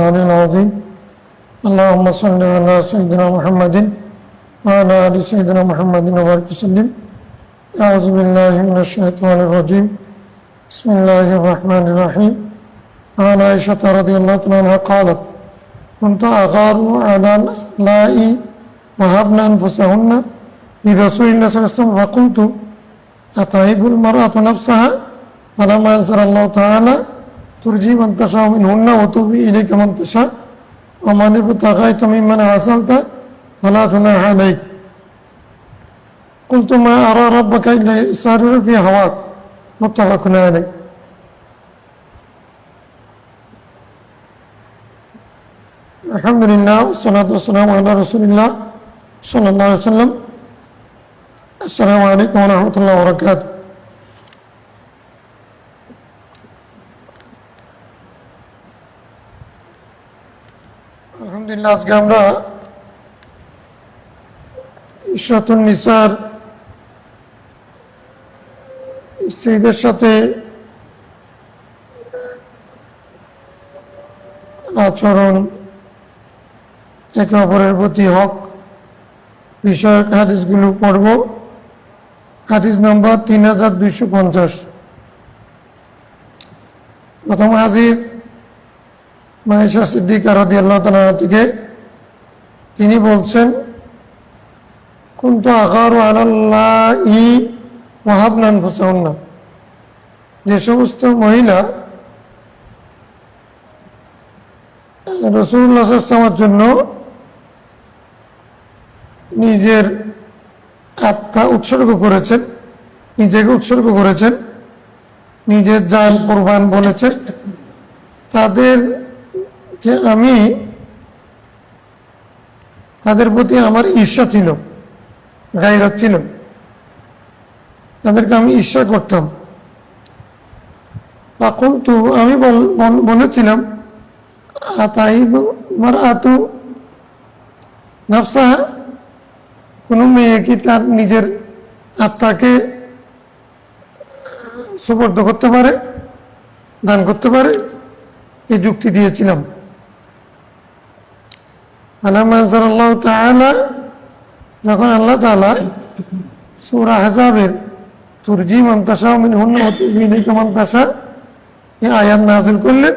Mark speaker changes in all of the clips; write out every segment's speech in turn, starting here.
Speaker 1: العلي العظيم اللهم صل على سيدنا محمد وعلى آل سيدنا محمد وبارك وسلم أعوذ بالله من الشيطان الرجيم بسم الله الرحمن الرحيم عن عائشة رضي الله عنها قالت كنت أغار على اللائي وهبن أنفسهن لرسول الله صلى الله عليه وسلم فقلت أتهب المرأة نفسها فلما أنزل الله تعالى ترجي من تشاء منهن وتوفي إليك من تشاء ومن ابتغيت ممن عزلت فلا جناح عليك قلت ما أرى ربك إلا يسارع في هواك متفق عليه الحمد لله والصلاة والسلام على رسول الله صلى الله عليه وسلم السلام عليكم ورحمة الله وبركاته আলহামদুলিল্লাহ আজকে আমরা ইশরাতুন নিসার স্ত্রীদের সাথে আচরণ একে অপরের প্রতি হক বিষয়ক হাদিসগুলো পড়ব। হাদিস নম্বর 3250। প্রথম হাদিস মায়েশা সিদ্দিকা রাদিয়াল্লাহু তাআলা থেকে, তিনি বলছেন কুনতু আগারু আলাল্লাহি ওয়া হাবনা আনফুসাহুন্না, যে সমস্ত মহিলা রাসূলুল্লাহ সাল্লাল্লাহু আলাইহি ওয়াসাল্লামের জন্য নিজের আত্মা উৎসর্গ করেছেন, নিজেকে উৎসর্গ করেছেন, নিজের জান কোরবান বলেছেন, তাদের প্রতি আমার ঈর্ষা ছিল, গায়রত ছিল, তাদেরকে আমি ঈর্ষা করতাম। ফাকুলতু, আমি বলেছিলাম আতাইবু মারআতু নাফসাহা, কোনো মেয়ে কি তার নিজের আত্মাকে সুপর্দ করতে পারে, দান করতে পারে? এই যুক্তি দিয়েছিলাম। ফালাম্মা আনজালাল্লাহু তাআলা, যখন আল্লাহ তাআলা সূরা আহজাবের তুরজি মান তাশা মিনহুন্না ওয়া তুবি ইলাইকা মান তাশা এই আয়াত নাযিল করলেন,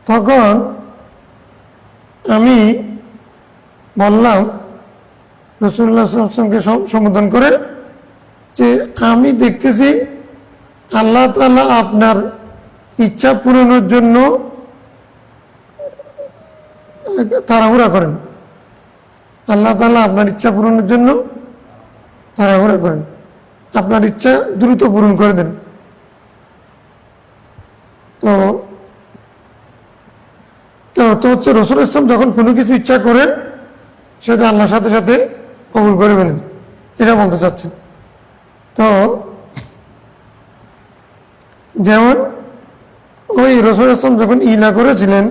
Speaker 1: তখন আমি বললাম রাসূলুল্লাহ সাল্লাল্লাহু আলাইহি ওয়াসাল্লামকে সম্বোধন করে যে আমি দেখতেছি আল্লাহ তাআলা আপনার ইচ্ছা পূরণের জন্য তাড়াহুড়া করেন, আল্লাহ তাআলা আপনার ইচ্ছা পূরণের জন্য তাড়াহুড়া করেন, আপনার ইচ্ছা দ্রুত পূরণ করে দেন। তো হচ্ছে রাসূল ইসলাম যখন কোনো কিছু ইচ্ছা করেন সেটা আল্লাহর সাথে সাথে কবুল করে ফেলেন, এটা বলতে চাচ্ছেন। তো যেমন ওই রাসূল ইসলাম যখন ইলা করেছিলেন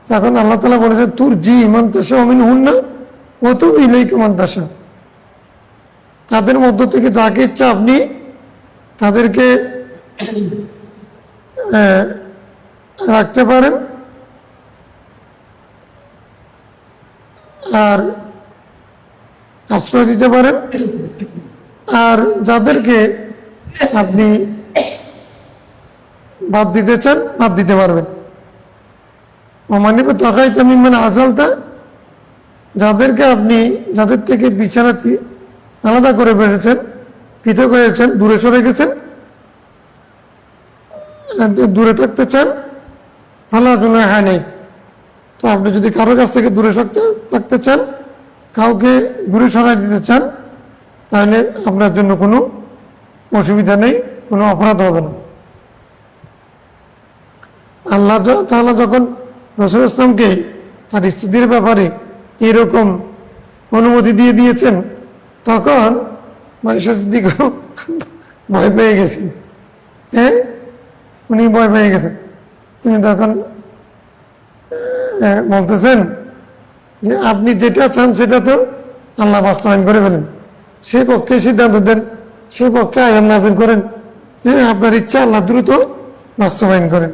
Speaker 1: তখন আল্লাহ তাআলা বলেছেন তুরজি মান তাশা মিনহুন্না ওয়া তুবি ইলাইকা মান তাশা, তাদের মধ্য থেকে যাকে ইচ্ছা আপনি তাদেরকে রাখতে পারেন, আর আশ্রয় দিতে পারেন, আর যাদেরকে আপনি বাদ দিতে চান বাদ দিতে পারবেন। ওমানিব তাকাইতা মিম্মান আযালতা, যাদেরকে আপনি যাদের থেকে বিছানাটি আলাদা করে ফেলেছেন, পৃথক হয়েছেন, দূরে সরে গেছেন, দূরে থাকতে চান, ফালা জুনাহা আলাইক, তো আপনি যদি কারোর কাছ থেকে দূরে থাকতে চান, কাউকে দূরে সরাই দিতে চান, তাহলে আপনার জন্য কোনো অসুবিধা নেই, কোনো অপরাধ হবে না। আল্লাহ তাআলা যখন রাসূল ইসলামকে তার স্ত্রীদের ব্যাপারে এরকম অনুমতি দিয়ে দিয়েছেন, তখন মায়েশা সিদ্দিকা ভয় পেয়ে গেছেন। উনি ভয় পেয়ে গেছেন। তিনি তখন বলতেছেন যে আপনি যেটা চান সেটা তো আল্লাহ বাস্তবায়ন করে ফেলেন, সেই পক্ষে সিদ্ধান্ত দেন, সেই পক্ষে আয়াত নাযিল করেন, আপনার ইচ্ছা আল্লাহ দ্রুত বাস্তবায়ন করেন।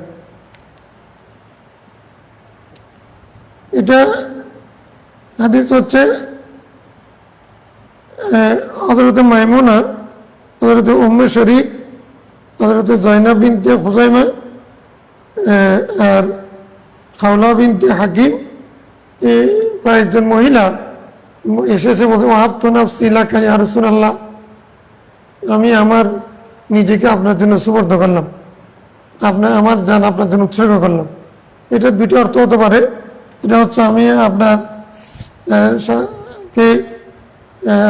Speaker 1: এটা হাদিস হচ্ছে হযরত মাইমুনা, হযরত উম্মে শরীক, হযরত জয়নাব বিনতে হুজাইমা আর খাওলা বিনতে হাকিম, এই কয়েকজন মহিলা এসেছে বলছে ওয়াহাবতু নাফসি লাকা ইয়া রাসূলুল্লাহ, আমি আমার নিজেকে আপনার জন্য সুপর্দ করলাম, আমার জান আপনার জন্য উৎসর্গ করলাম। এটা দুটো অর্থ হতে পারে। এটা হচ্ছে আমি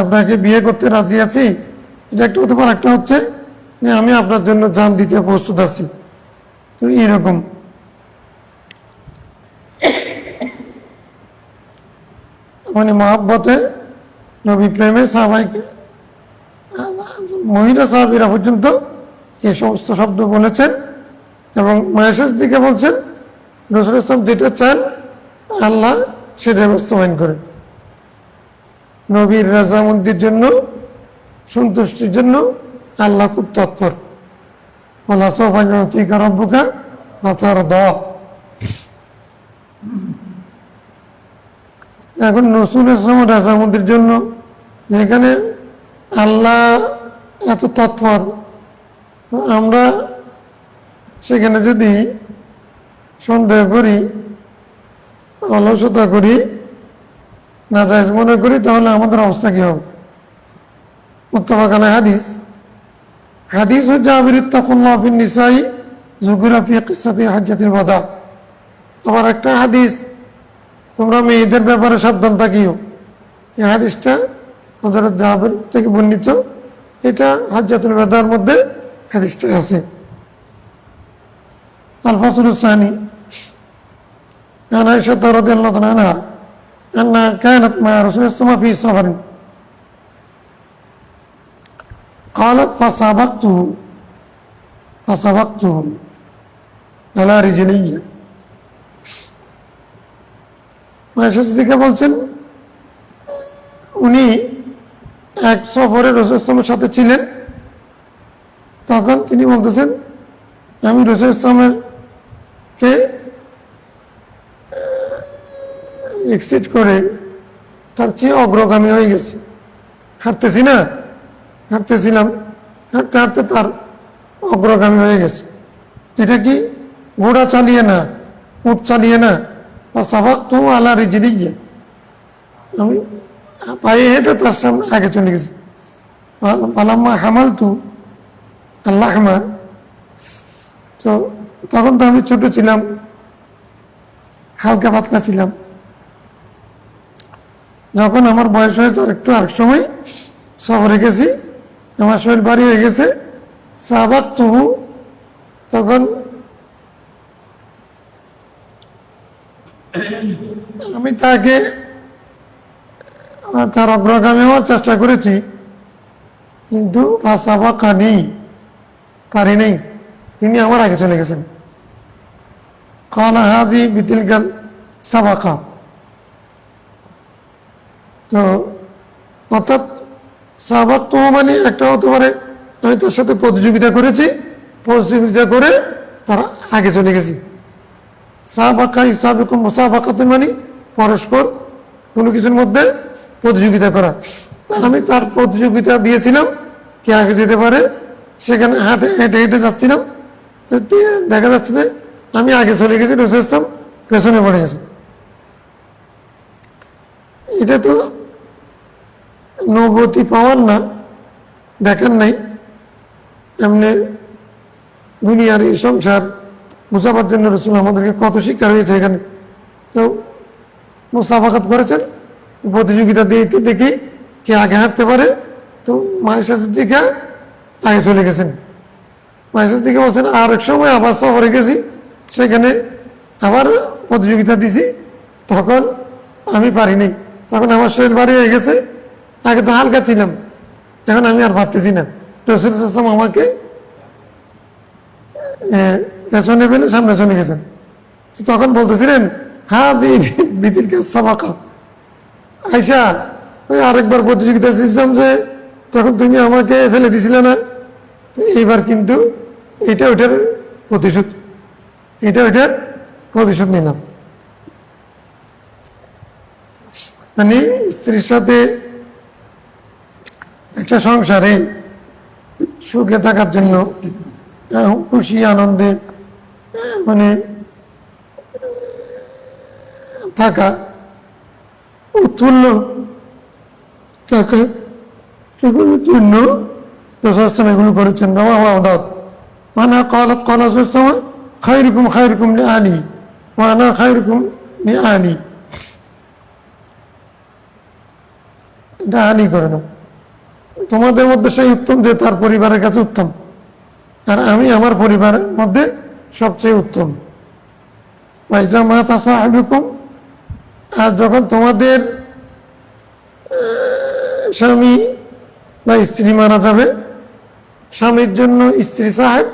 Speaker 1: আপনাকে বিয়ে করতে রাজি আছি, এটা একটা হতে পারে। একটা হচ্ছে যে আমি আপনার জন্য জান দিতে প্রস্তুত আছি। তো এইরকম মানে মহাব্বতে নবী প্রেমে সাহাবাইকে মহিলা সাহাবীরা পর্যন্ত এই সমস্ত শব্দ বলেছেন এবং মায়ের দিকে বলছেন রাসূল ইসলাম যেটা চান আল্লাহ সেটা বাস্তবায়ন করেন। নবীর রাজামন্দির জন্য, সন্তুষ্টির জন্য আল্লাহ খুব তৎপর। ওয়ালা সাওফা ইউতিকা রাব্বুকা ফাতারদা। এখন রাসূল ইসলাম রাজামন্দির জন্য যেখানে আল্লাহ এত তৎপর, আমরা সেখানে যদি সন্দেহ করি, অলসতা করি, নাজায়েজ মনে করি, তাহলে আমাদের অবস্থা কি হবে? মুত্তাফাক আলাইহি হাদিস। হাদিস জাবির ইত্তাকুল্লাহ ফিন নিসাই যুকিরা ফি কিসসাতি হাজ্জাতিল ওয়াদা। আবার একটা হাদিস, তোমরা মেয়েদের ব্যাপারে সাবধান থাকিও। এই হাদিসটা হযরত জাবির থেকে বর্ণিত। এটা হাজ্জাতুল ওয়াদার মধ্যে হাদিসটা আছে। আল ফাসলুস সানি عن عائشة رضي الله عنها أنها كانت مع رسول الله في سفر قالت فسبقته على رجلي। আয়েশা সিদ্দিকা বলছেন উনি এক সফরে রাসূল ইসলামের সাথে ছিলেন। তখন তিনি বলতেছেন আমি রাসূল ইসলামের কে এক্সিট করে তার চেয়ে অগ্রগামী হয়ে গেছে। হাঁটতেছিলাম, হাঁটতে হাঁটতে তার অগ্রগামী হয়ে গেছে। এটা কি ঘোড়া চালিয়ে না, উট চালিয়ে না, সাবাকতু আলা রিজলিহি, আমি পায়ে হেঁটে তার সামনে আগে চলে গেছি। ফালাম্মা হামালতু আল্লাহমা, তো তখন তো আমি ছোট ছিলাম, হালকা পাতলা ছিলাম। যখন আমার বয়স হয়েছে আরেক সময় সফরে গেছি, আমার শরীর ভারী হয়ে গেছে, সাবাকতুহু, তখন আমি তার অগ্রগামী হওয়ার চেষ্টা করেছি, কিন্তু ফাসাবাকানি, পারি নাই, তিনি আমার আগে চলে গেছেন। কালা হাজি বিতিলকাল সাবাকা। তো অর্থাৎ সাবাকতু মানে একটা হতে পারে আমি তার সাথে প্রতিযোগিতা করেছি, প্রতিযোগিতা করে তারা আগে চলে গেছি। সাবাকা ইসাবিকুম মুসাবাকাতুন মানে পরস্পর কোনো কিছুর মধ্যে প্রতিযোগিতা করা। আমি তার প্রতিযোগিতা দিয়েছিলাম কে আগে যেতে পারে, সেখানে হেঁটে হেঁটে যাচ্ছিলাম। তো দেখা যাচ্ছে যে আমি আগে চলে গেছি, রাসূল ইসলাম পেছনে পড়ে গেছে। এটা তো নবুয়তি পাওয়ার না, দেখার নাই, এমনি দুনিয়ার এই সংসার মুসাফার জন্য রাসূল আমাদেরকে কত শিক্ষা হয়েছে এখানে। তো মুসাফাকাত করেছেন, প্রতিযোগিতা দিতে দেখি কে আগে হাঁটতে পারে। তো মায়েশা সিদ্দিকা আগে চলে গেছেন। মায়েশা সিদ্দিকা বলছেন আর এক সময় আবার সফরে গেছি, সেখানে আবার প্রতিযোগিতা দিছি, তখন আমি পারিনি, তখন আমার শরীর ভারী হয়ে গেছে। আগে তো হালকা ছিলাম, এখন আমি আর পারতেছি না। রাসূল সাল্লাল্লাহু আলাইহি ওয়াসাল্লাম আমাকে পেছনে ফেলে সামনে চলে গেছেন। তখন বলতেছিলেন বিতির সাবাকা, আয়েশা ওই আরেকবার প্রতিযোগিতা দিয়েছিলাম যে তখন তুমি আমাকে ফেলে দিছিলে না, তো এইবার কিন্তু এটা ওইটার প্রতিশোধ নিলাম। মানে স্ত্রীর সাথে একটা সংসারে সুখে থাকার জন্য, খুশি আনন্দে মানে থাকা, উৎফুল্ল থাকা, এগুলোর জন্য রসুল এগুলো করেছেন। মানে খায়রুকুম খায়রুকুম লিআহলি ওয়া আনা খায়রুকুম লিআহলি। এটা আহলি করে না, তোমাদের মধ্যে সেই উত্তম যে তার পরিবারের কাছে উত্তম, আর আমি আমার পরিবারের মধ্যে সবচেয়ে উত্তম। ওয়াইজা মাতা সাহিবুকুম, আর যখন তোমাদের স্বামী বা স্ত্রী মারা যাবে, স্বামীর জন্য স্ত্রী সাহেব,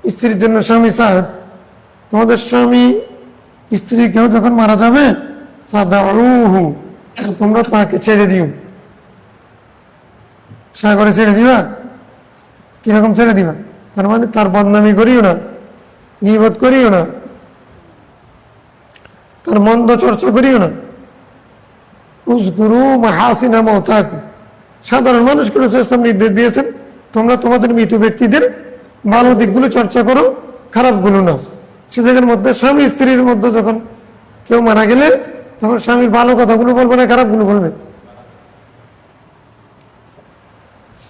Speaker 1: স্ত্রীর জন্য স্বামী সাহেব, তোমাদের স্বামী স্ত্রী কেউ যখন মারা যাবে ফাদাউহু, তোমরা তাকে ছেড়ে দিও। সাগরে ছেড়ে দিবা, কিরকম ছেড়ে দিবা? তার মানে তার বদনামি করিও না, গীবত করিও না, তার মন্দ চর্চা করিও না। উযকুরু মাহাসিনা মাওতাকুম, সাধারণ মানুষগুলো ইসলাম নির্দেশ দিয়েছেন তোমরা তোমাদের মৃত ব্যক্তিদের ভালো দিকগুলো চর্চা করো, খারাপগুলো না। সে জায়গার মধ্যে স্বামী স্ত্রীর মধ্যে যখন কেউ মারা গেলে তখন স্বামীর ভালো কথাগুলো বলবে না, খারাপগুলো বলবে।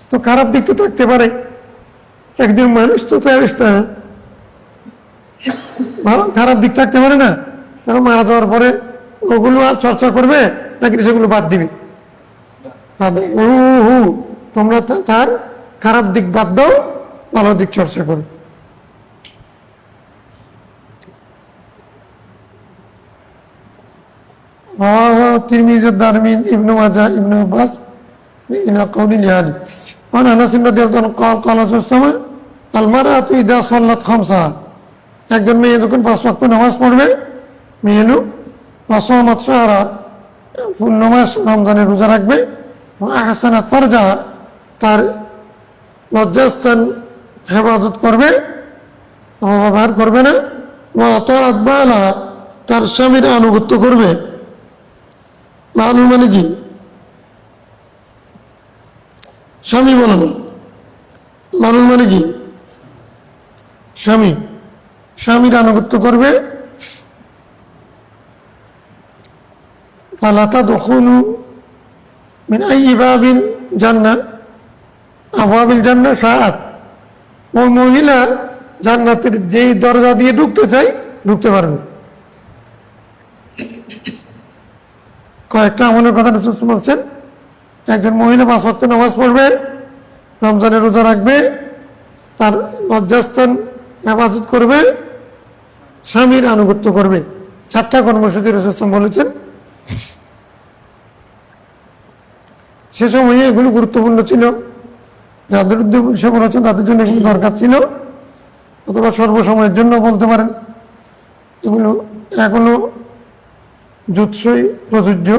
Speaker 1: তো খারাপ দিক তো থাকতে পারে, একজন মানুষ তো ফেরেশতা, খারাপ দিক থাকতে পারে না? তখন মারা যাওয়ার পরে ওগুলো আর চর্চা করবে নাকি সেগুলো বাদ দিবে? তোমরা তার খারাপ দিক বাদ দাও, ভালো দিক চর্চা করো। তিরমিজি, দারমি, ইবনে মাজাহ, ইবনে আব্বাস ইলা কওলি লিআলি ওয়া আনাস রাদিয়াল্লাহু আনহু قال রাসূলুল্লাহ আল মারআতু ইযা সাল্লাত খামসা, একজন মেয়ে যখন 5 ওয়াক্ত নামাজ পড়বে, মেয়ে লোক ওয়াসামাত শাহরা, পূর্ণমাস রমজানের রোজা রাখবে, ওয়া আহসানাত ফারজা, তার লজ্জাস্থান হেফাজত করবে, অপব্যবহার করবে না, ওয়া আতাআত বালা, তার স্বামীর আনুগত্য করবে। মালুম মানে কি? স্বামী বলো না, মালুম মানে কি? স্বামী, স্বামীর আনুগত্য করবে। ফালা তাদখুলু মিন আইয়ি বাবিল জান্নাহ আবওয়াবিল জান্নাহ শাআত, ওই মহিলা জান্নাতের যেই দরজা দিয়ে ঢুকতে চাই ঢুকতে পারবে। কয়েকটা আমলের কথা রাসূল বলছেন, একজন মহিলা 5 ওয়াক্ত নামাজ পড়বে, রমজানের রোজা রাখবে, তার লজ্জাস্থান হেফাজত করবে, স্বামীর আনুগত্য করবে। 4টা কর্মসূচি রাসূল বলেছেন। সে সময়ে এগুলো গুরুত্বপূর্ণ ছিল, যাদের উদ্দেশ্যে বলেছেন তাদের জন্য এগুলো দরকার ছিল, অথবা সর্বসময়ের জন্য বলতে পারেন। এগুলো এখনো যুৎসই প্রযোজ্য।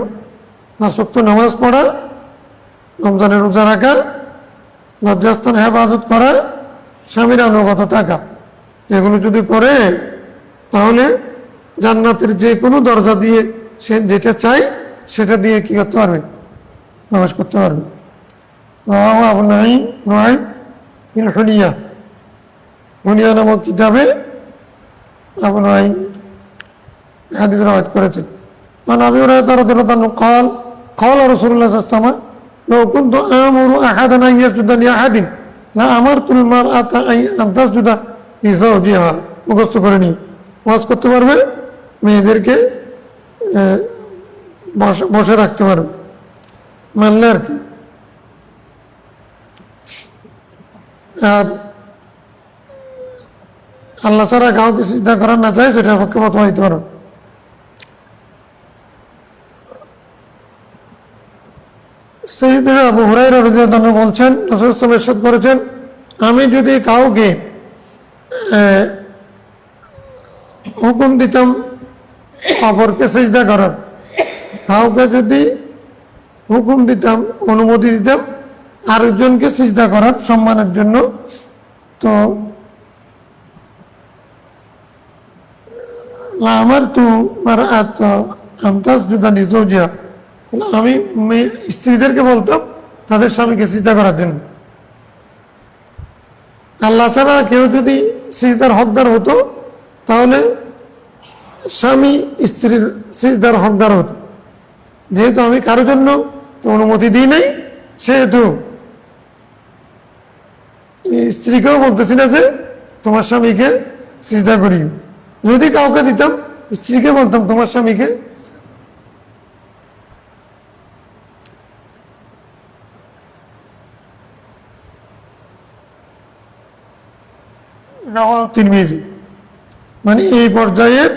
Speaker 1: 5 ওয়াক্ত নামাজ পড়া, রমজানের রোজা রাখা, লজ্জাস্থান হেফাজত করা, স্বামীর আনুগত থাকা, এগুলো যদি করে তাহলে জান্নাতের যে কোনো দরজা দিয়ে সে যেটা চায় সেটা দিয়ে কি করতে পারবে? প্রবেশ করতে পারবে। আবু নুআইম ফিল হুলিয়া, হুলিয়া নামক কিতাবে আবু নুআইম হাদিস রওয়ায়াত করেছেন। عن أبي هريرة رضي الله عنه قال قال رسول الله صلى الله عليه وسلم لو كنت آمر أحدا أن يسجد لأحد لأمرت المرأة أن تسجد لزوجها। মুখস্থ করে নি, ওয়াজ করতে পারবে, মেয়েদেরকে বসে রাখতে পারবে, মানলে আর কি। আর আল্লাহ ছাড়া কাউকে সিজদা করার না চায় সেটার পক্ষে ফতোয়া দিতে পারবে। সাইয়েদনা আবু হুরায়রা রাদিয়াল্লাহু আনহু বলছেন, রাসূল সাল্লাল্লাহু আলাইহি ওয়াসাল্লাম ইরশাদ করেছেন, আমি যদি কাউকে হুকুম দিতাম অপরকে সিজদা করার, কাউকে যদি হুকুম দিতাম, অনুমতি দিতাম আরেকজনকে সিজদা করার সম্মানের জন্য, তো আমারতু মারআত আন তাসজুদা লিজাওজিহা, আমি স্ত্রীদেরকে বলতাম তাদের স্বামীকে সিজদা করার জন্য। আল্লাহ ছাড়া কেউ যদি সিজদার হকদার হতো তাহলে স্বামী স্ত্রীর সিজদার হকদার হতো। যেহেতু আমি কারোর জন্য অনুমতি দিই নাই, সেহেতু স্ত্রীকেও বলতেছি না যে তোমার স্বামীকে সিজদা করিও। যদি কাউকে দিতাম, স্ত্রীকে বলতাম তোমার স্বামীকে তিরমিজি, মানে এই পর্যায়ের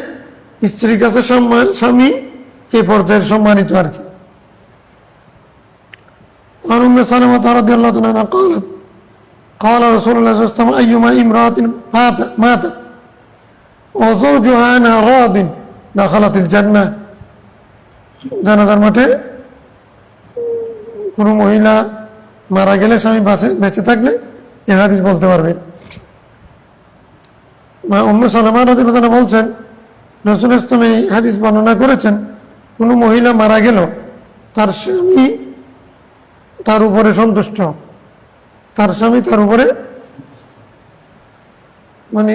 Speaker 1: স্ত্রীর কাছে সম্মান, স্বামী এই পর্যায়ের সম্মানিত আর কি। عن أم سلمة رضي الله عنها قالت قال رسول الله صلى الله عليه وسلم أيما امرأة ماتت وزوجها عنها راض دخلت الجنة। জানাজার মাঠে কোনো মহিলা মারা গেলে স্বামী বেঁচে থাকলে এ হাদিস বলতে পারবে। উম্মে সালামা রাদিয়াল্লাহু আনহা বলছেন, রাসূল ইসলাম এই হাদিস বর্ণনা করেছেন, কোনো মহিলা মারা গেল তার স্বামী তার উপরে সন্তুষ্ট, তার স্বামী তার উপরে, মানে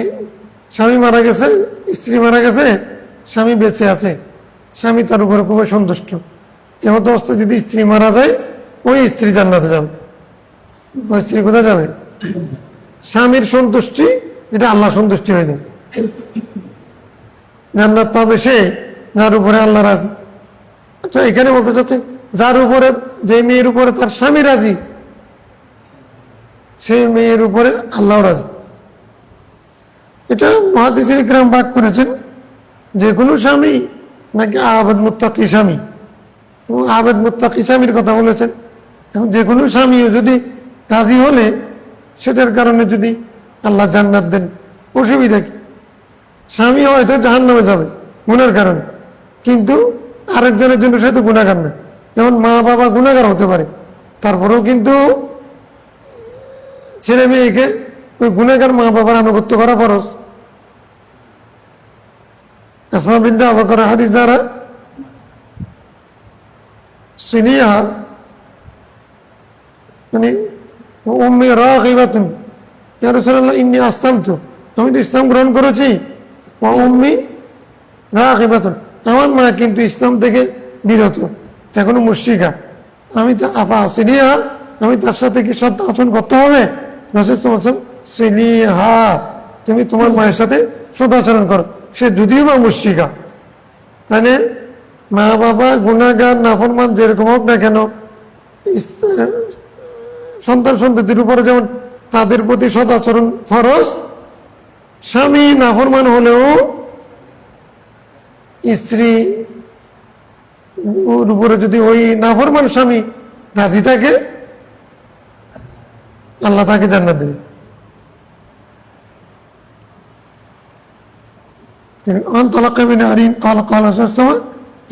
Speaker 1: স্বামী মারা গেছে, স্ত্রী মারা গেছে, স্বামী বেঁচে আছে, স্বামী তার উপরে খুবই সন্তুষ্ট। এমত অবস্থায় যদি স্ত্রী মারা যায়, ওই স্ত্রী জান্নাতে যাবে। ওই স্ত্রী কোথায় যাবে? স্বামীর সন্তুষ্টি, এটা আল্লাহ সন্তুষ্টি হয়ে যাবে, জান্নাত পাবে সে যার উপরে আল্লাহ রাজি। তো এখানে বলতে চাচ্ছে যার উপরে, যে মেয়ের উপরে তার স্বামী রাজি, সেই মেয়ের উপরে আল্লাহ রাজি। এটা মুহাদ্দিসিন ইকরাম ভাগ করেছেন যে কোনো স্বামী নাকি আবেদ মুত্তাকি স্বামী, এবং আবেদ মুত্তাকি স্বামীর কথা বলেছেন। এখন যে কোনো স্বামীও যদি রাজি হলে সেটার কারণে যদি আল্লাহ জান্নাত দেন, অসুবিধা কি? স্বামী হয়তো জাহান্নামে যাবে গুনার কারণে, কিন্তু আরেকজনের জন্য সে তো গুনাহগার না। যেমন মা বাবা গুনাহগার হতে পারে, তারপরেও কিন্তু ছেলে মেয়েকে ওই গুনাহগার মা বাবার আনুগত্য করা ফরজ। আসমা বিনতে আবু বকর হাদিস দ্বারা সিনিয়া, মানে উম্মি রাগিবাতুন ইয়া রাসূলুল্লাহ ইন্নী আসলামতু, আমি তো ইসলাম গ্রহণ করেছি, ওয়া উম্মি রাগিবাতুন, আমার মা কিন্তু ইসলাম থেকে বিরত, এখনো মুশরিকা, আমি তো আফা সিনিয়া, আমি তার সাথে কি সৎ আচরণ করতে হবে? রাসূল সাল্লাল্লাহু আলাইহি ওয়াসাল্লাম সিনিহা, তুমি তোমার মায়ের সাথে সৎ আচরণ করো, সে যদিও বা মুশরিকা। তাহলে মা বাবা গুনাহগার নাফরমান যেরকম হোক না কেন, সন্তান সন্ততির উপরে যেমন তাদের প্রতি সদাচরণ ফরজ, স্বামী নাফরমান হলেও স্ত্রী উপরে যদি ওই নাফরমান স্বামী রাজি থাকে, আল্লাহ তাকে জান্নাত দেবে। انطلق من عرين قال قال صلى الله عليه وسلم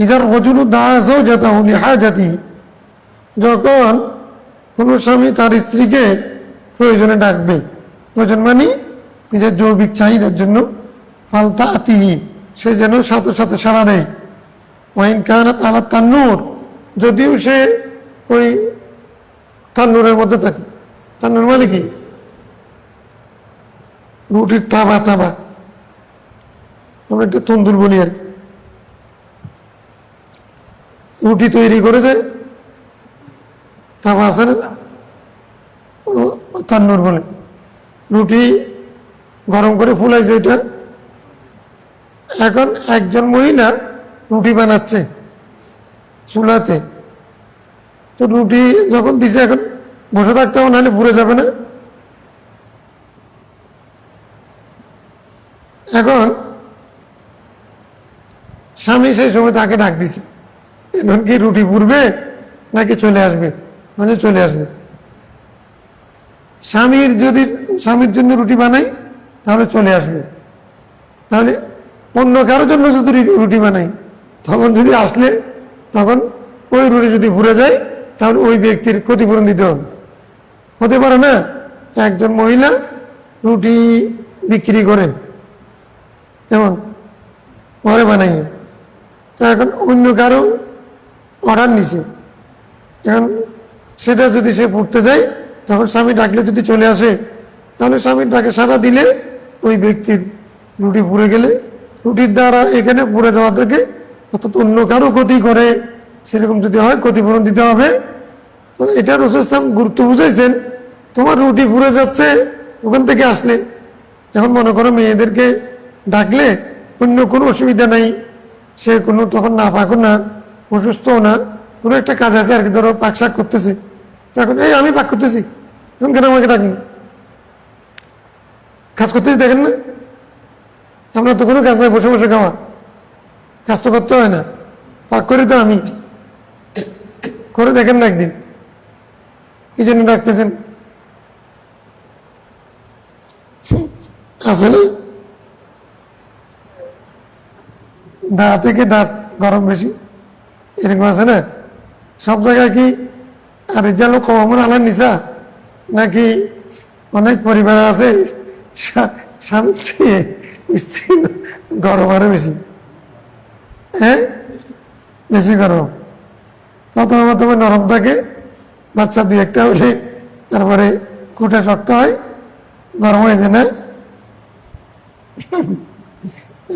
Speaker 1: اذا الرجل دعا زوجته لحاجته, যখন কোনো স্বামী তার স্ত্রীকে প্রয়োজনে ডাকবে, প্রয়োজন মানে নিজের যৌবিক চাহিদার জন্য, ফালতা আতিহি, সে যেন সাথে সাথে সাড়া দেয়। ওয়াইন কানাত আলা তান্নুর, যদিও সে ওই তান্নুরের মধ্যে থাকে। তান্নুর মানে কি? রুটির তাবা, তাবা আমরা একটা তন্দুর বলি আর কি। রুটি তৈরি করে যে তাওয়া আছে না, তান্নুর বলে। রুটি গরম করে ফুলাই যেটা, এখন একজন মহিলা রুটি বানাচ্ছে চুলাতে, তো রুটি যখন দিছে এখন বসে থাকতে হবে, নাহলে পুড়ে যাবে না। এখন স্বামী সেই সময় তাকে ডাক দিছে, এখন কি রুটি পুড়বে নাকি চলে আসবে? মানে চলে আসবে। স্বামীর জন্য রুটি বানাই তাহলে চলে আসবে, তাহলে অন্য কারোর জন্য যদি রুটি বানাই তখন যদি আসলে, তখন ওই রুটি যদি পুড়ে যায় তাহলে ওই ব্যক্তির ক্ষতিপূরণ দিতে হবে। হতে পারে না একজন মহিলা রুটি বিক্রি করে, যেমন ঘরে বানাইয়ে, তো এখন অন্য কারো অর্ডার নিছে, এখন সেটা যদি সে পড়তে যায় তখন স্বামী ডাকলে যদি চলে আসে, তাহলে স্বামীর ডাকে সাড়া দিলে ওই ব্যক্তির রুটি পুড়ে গেলে রুটির দ্বারা এখানে পুড়ে যাওয়া থেকে, অর্থাৎ অন্য কারো ক্ষতি করে সেরকম যদি হয় ক্ষতিপূরণ দিতে হবে। এটা রাসূল সাল্লাল্লাহু আলাইহি ওয়াসাল্লাম গুরুত্ব বুঝাইছেন। তোমার রুটি পুড়ে যাচ্ছে ওখান থেকে আসলে, এখন মনে করো মেয়েদেরকে ডাকলে অন্য কোনো অসুবিধা নাই, সে কোনো তখন না পাকো না, অসুস্থও না, কোনো একটা কাজ আছে আর কি, ধরো পাক শাক করতেছে, তখন এই আমি পাক করতেছি, এখন কেন আমাকে ডাকেন, কাজ করতেছি দেখেন না, আমরা তো কোনো কাজ নাই, বসে বসে খাওয়া, কাজ তো করতে হয় না, পাক করি তো আমি, করে দেখেন না একদিন, কি জন্য ডাকতেছেন? আছে না দা থেকে দাঁত গরম বেশি, এরকম আছে না সব জায়গায়? কি আর রিজাল কমন আলার নিসা, নাকি অনেক পরিবার আছে স্বামীর চেয়ে স্ত্রী গরম আরো বেশি? হ্যাঁ, বেশি গরম। প্রথমে নরম থাকে, বাচ্চা দুই একটা হলে তারপরে কুটে শক্ত হয়, গরম হয়ে যায় না,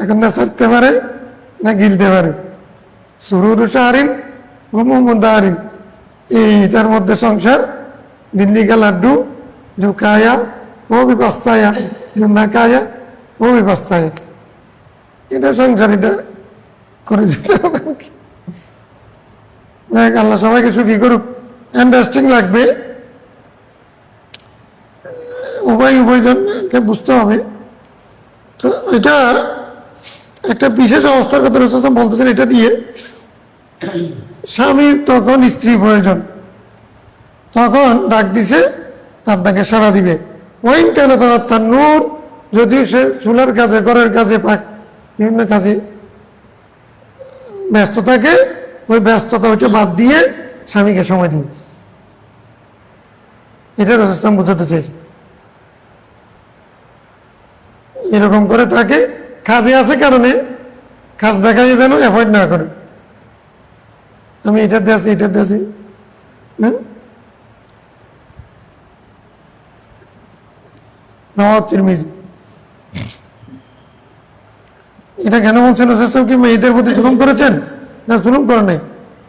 Speaker 1: এখন না ছাড়তে পারে না গিলতে পারে। সুরুরু শাহরিন ঘুমু মুদারিন, এইটার মধ্যে সংসার। দিল্লি কা লাড্ডু जो खाया वो भी पछताया, जो ना खाया वो भी पछताया। এটা সংসার, এটা করে যেতে হবে। দেখ আল্লাহ সবাইকে সুখী করুক। ইন্টারেস্টিং লাগবে, উভয়জনকে বুঝতে হবে। তো এটা একটা বিশেষ অবস্থার কথা রাসূল সাল্লাল্লাহু আলাইহি ওয়াসাল্লাম বলতেছেন। এটা দিয়ে স্বামীর তখন স্ত্রী প্রয়োজন, তখন ডাক দিছে, তার ডাকে সাড়া দিবে। ওয়াইন কেন তার নূর, যদিও সে চুলার কাজে, ঘরের কাজে, পাক বিভিন্ন কাজে ব্যস্ত থাকে, ওই ব্যস্ততা ওইটা বাদ দিয়ে স্বামীকে সময় দিবে। এটা রাসূল সাল্লাল্লাহু আলাইহি ওয়াসাল্লাম বোঝাতে চেয়েছে। এরকম করে তাকে কাজে আছে কারণে কাজ দেখাই যেন অ্যাভয়েড না করে, আমি এটাতে আছি এটাতে আছি। হ্যাঁ, তিরমিজি। এটা কেন বলছেন? রাসূল সাল্লাল্লাহু আলাইহি ওয়াসাল্লাম কি মেয়েদের প্রতি জুলুম করেছেন? না, জুলুম করেন নাই।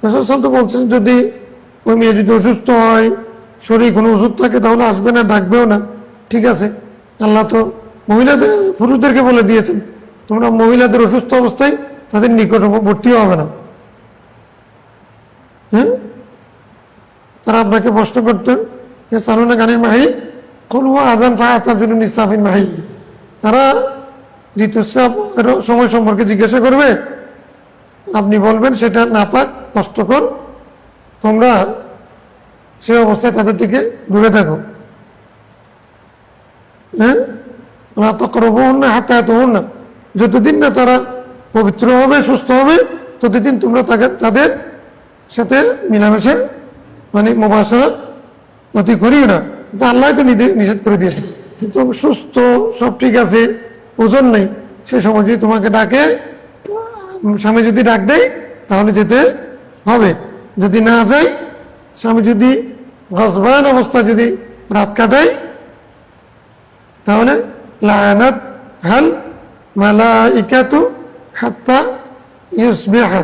Speaker 1: রাসূল সাল্লাল্লাহু আলাইহি ওয়াসাল্লাম তো বলছেন যদি ওই মেয়ে যদি অসুস্থ হয়, শরীর কোনো ওষুধ থাকে, তাহলে আসবে না, ডাকবেও না, ঠিক আছে। আল্লাহ তো মহিলাদের, পুরুষদেরকে বলে দিয়েছেন তোমরা মহিলাদের অসুস্থ অবস্থায় তাদের নিকটবর্তীও হবে না। হ্যাঁ, তারা আপনাকে প্রশ্ন করতেন যে সালুনা গানির মাহি কোন আজান ফায়াতাজিলুন নিসাফিন মাহি, তারা ঋতুস্রাবের সময় সম্পর্কে জিজ্ঞাসা করবে, আপনি বলবেন সেটা নাপাক, কষ্টকর, তোমরা সে অবস্থায় তাদের থেকে দূরে থাকো। হ্যাঁ, যতদিন না তারা পবিত্র হবে, সুস্থ হবে, ততদিন তোমরা তাদের সাথে মিলামেশা মানে মুবাশারাত অতি করিও না। কিন্তু আল্লাহ তো নিষেধ করে দিয়েছে। কিন্তু সুস্থ, সব ঠিক আছে, ওজন নেই, সে সময় যদি তোমাকে ডাকে, স্বামী যদি ডাক দেয় তাহলে যেতে হবে। যদি না যায়, স্বামী যদি গজবান অবস্থা যদি রাত কাটায়, তাহলে লায়ানাত হাল মালাইকাতু হাত্তা ইউসবিহা,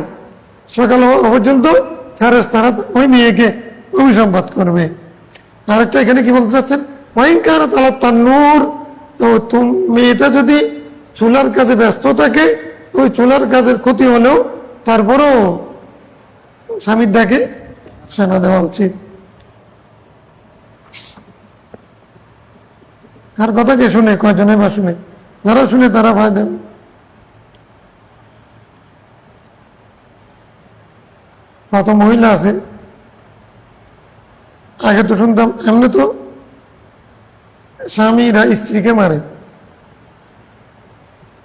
Speaker 1: সকাল পর্যন্ত ফেরেশতারা ওই মেয়েকে অভিসম্পাদ করবে। আরেকটা এখানে কি বলতে চাচ্ছেন? ওয়াইন কানাত আলা তান্নুর, মেয়েটা যদি চুলার কাজে ব্যস্ত থাকে, ওই চুলার কাজের ক্ষতি হলেও তারপরও স্বামীর ডাকে সাড়া দেওয়া উচিত। কার কথা কে শুনে? কয়জনে বা শুনে? যারা শুনে তারা ভয় দেন। কত মহিলা আছে, আগে তো শুনতাম এমনি তো স্বামীরা স্ত্রীকে মারে,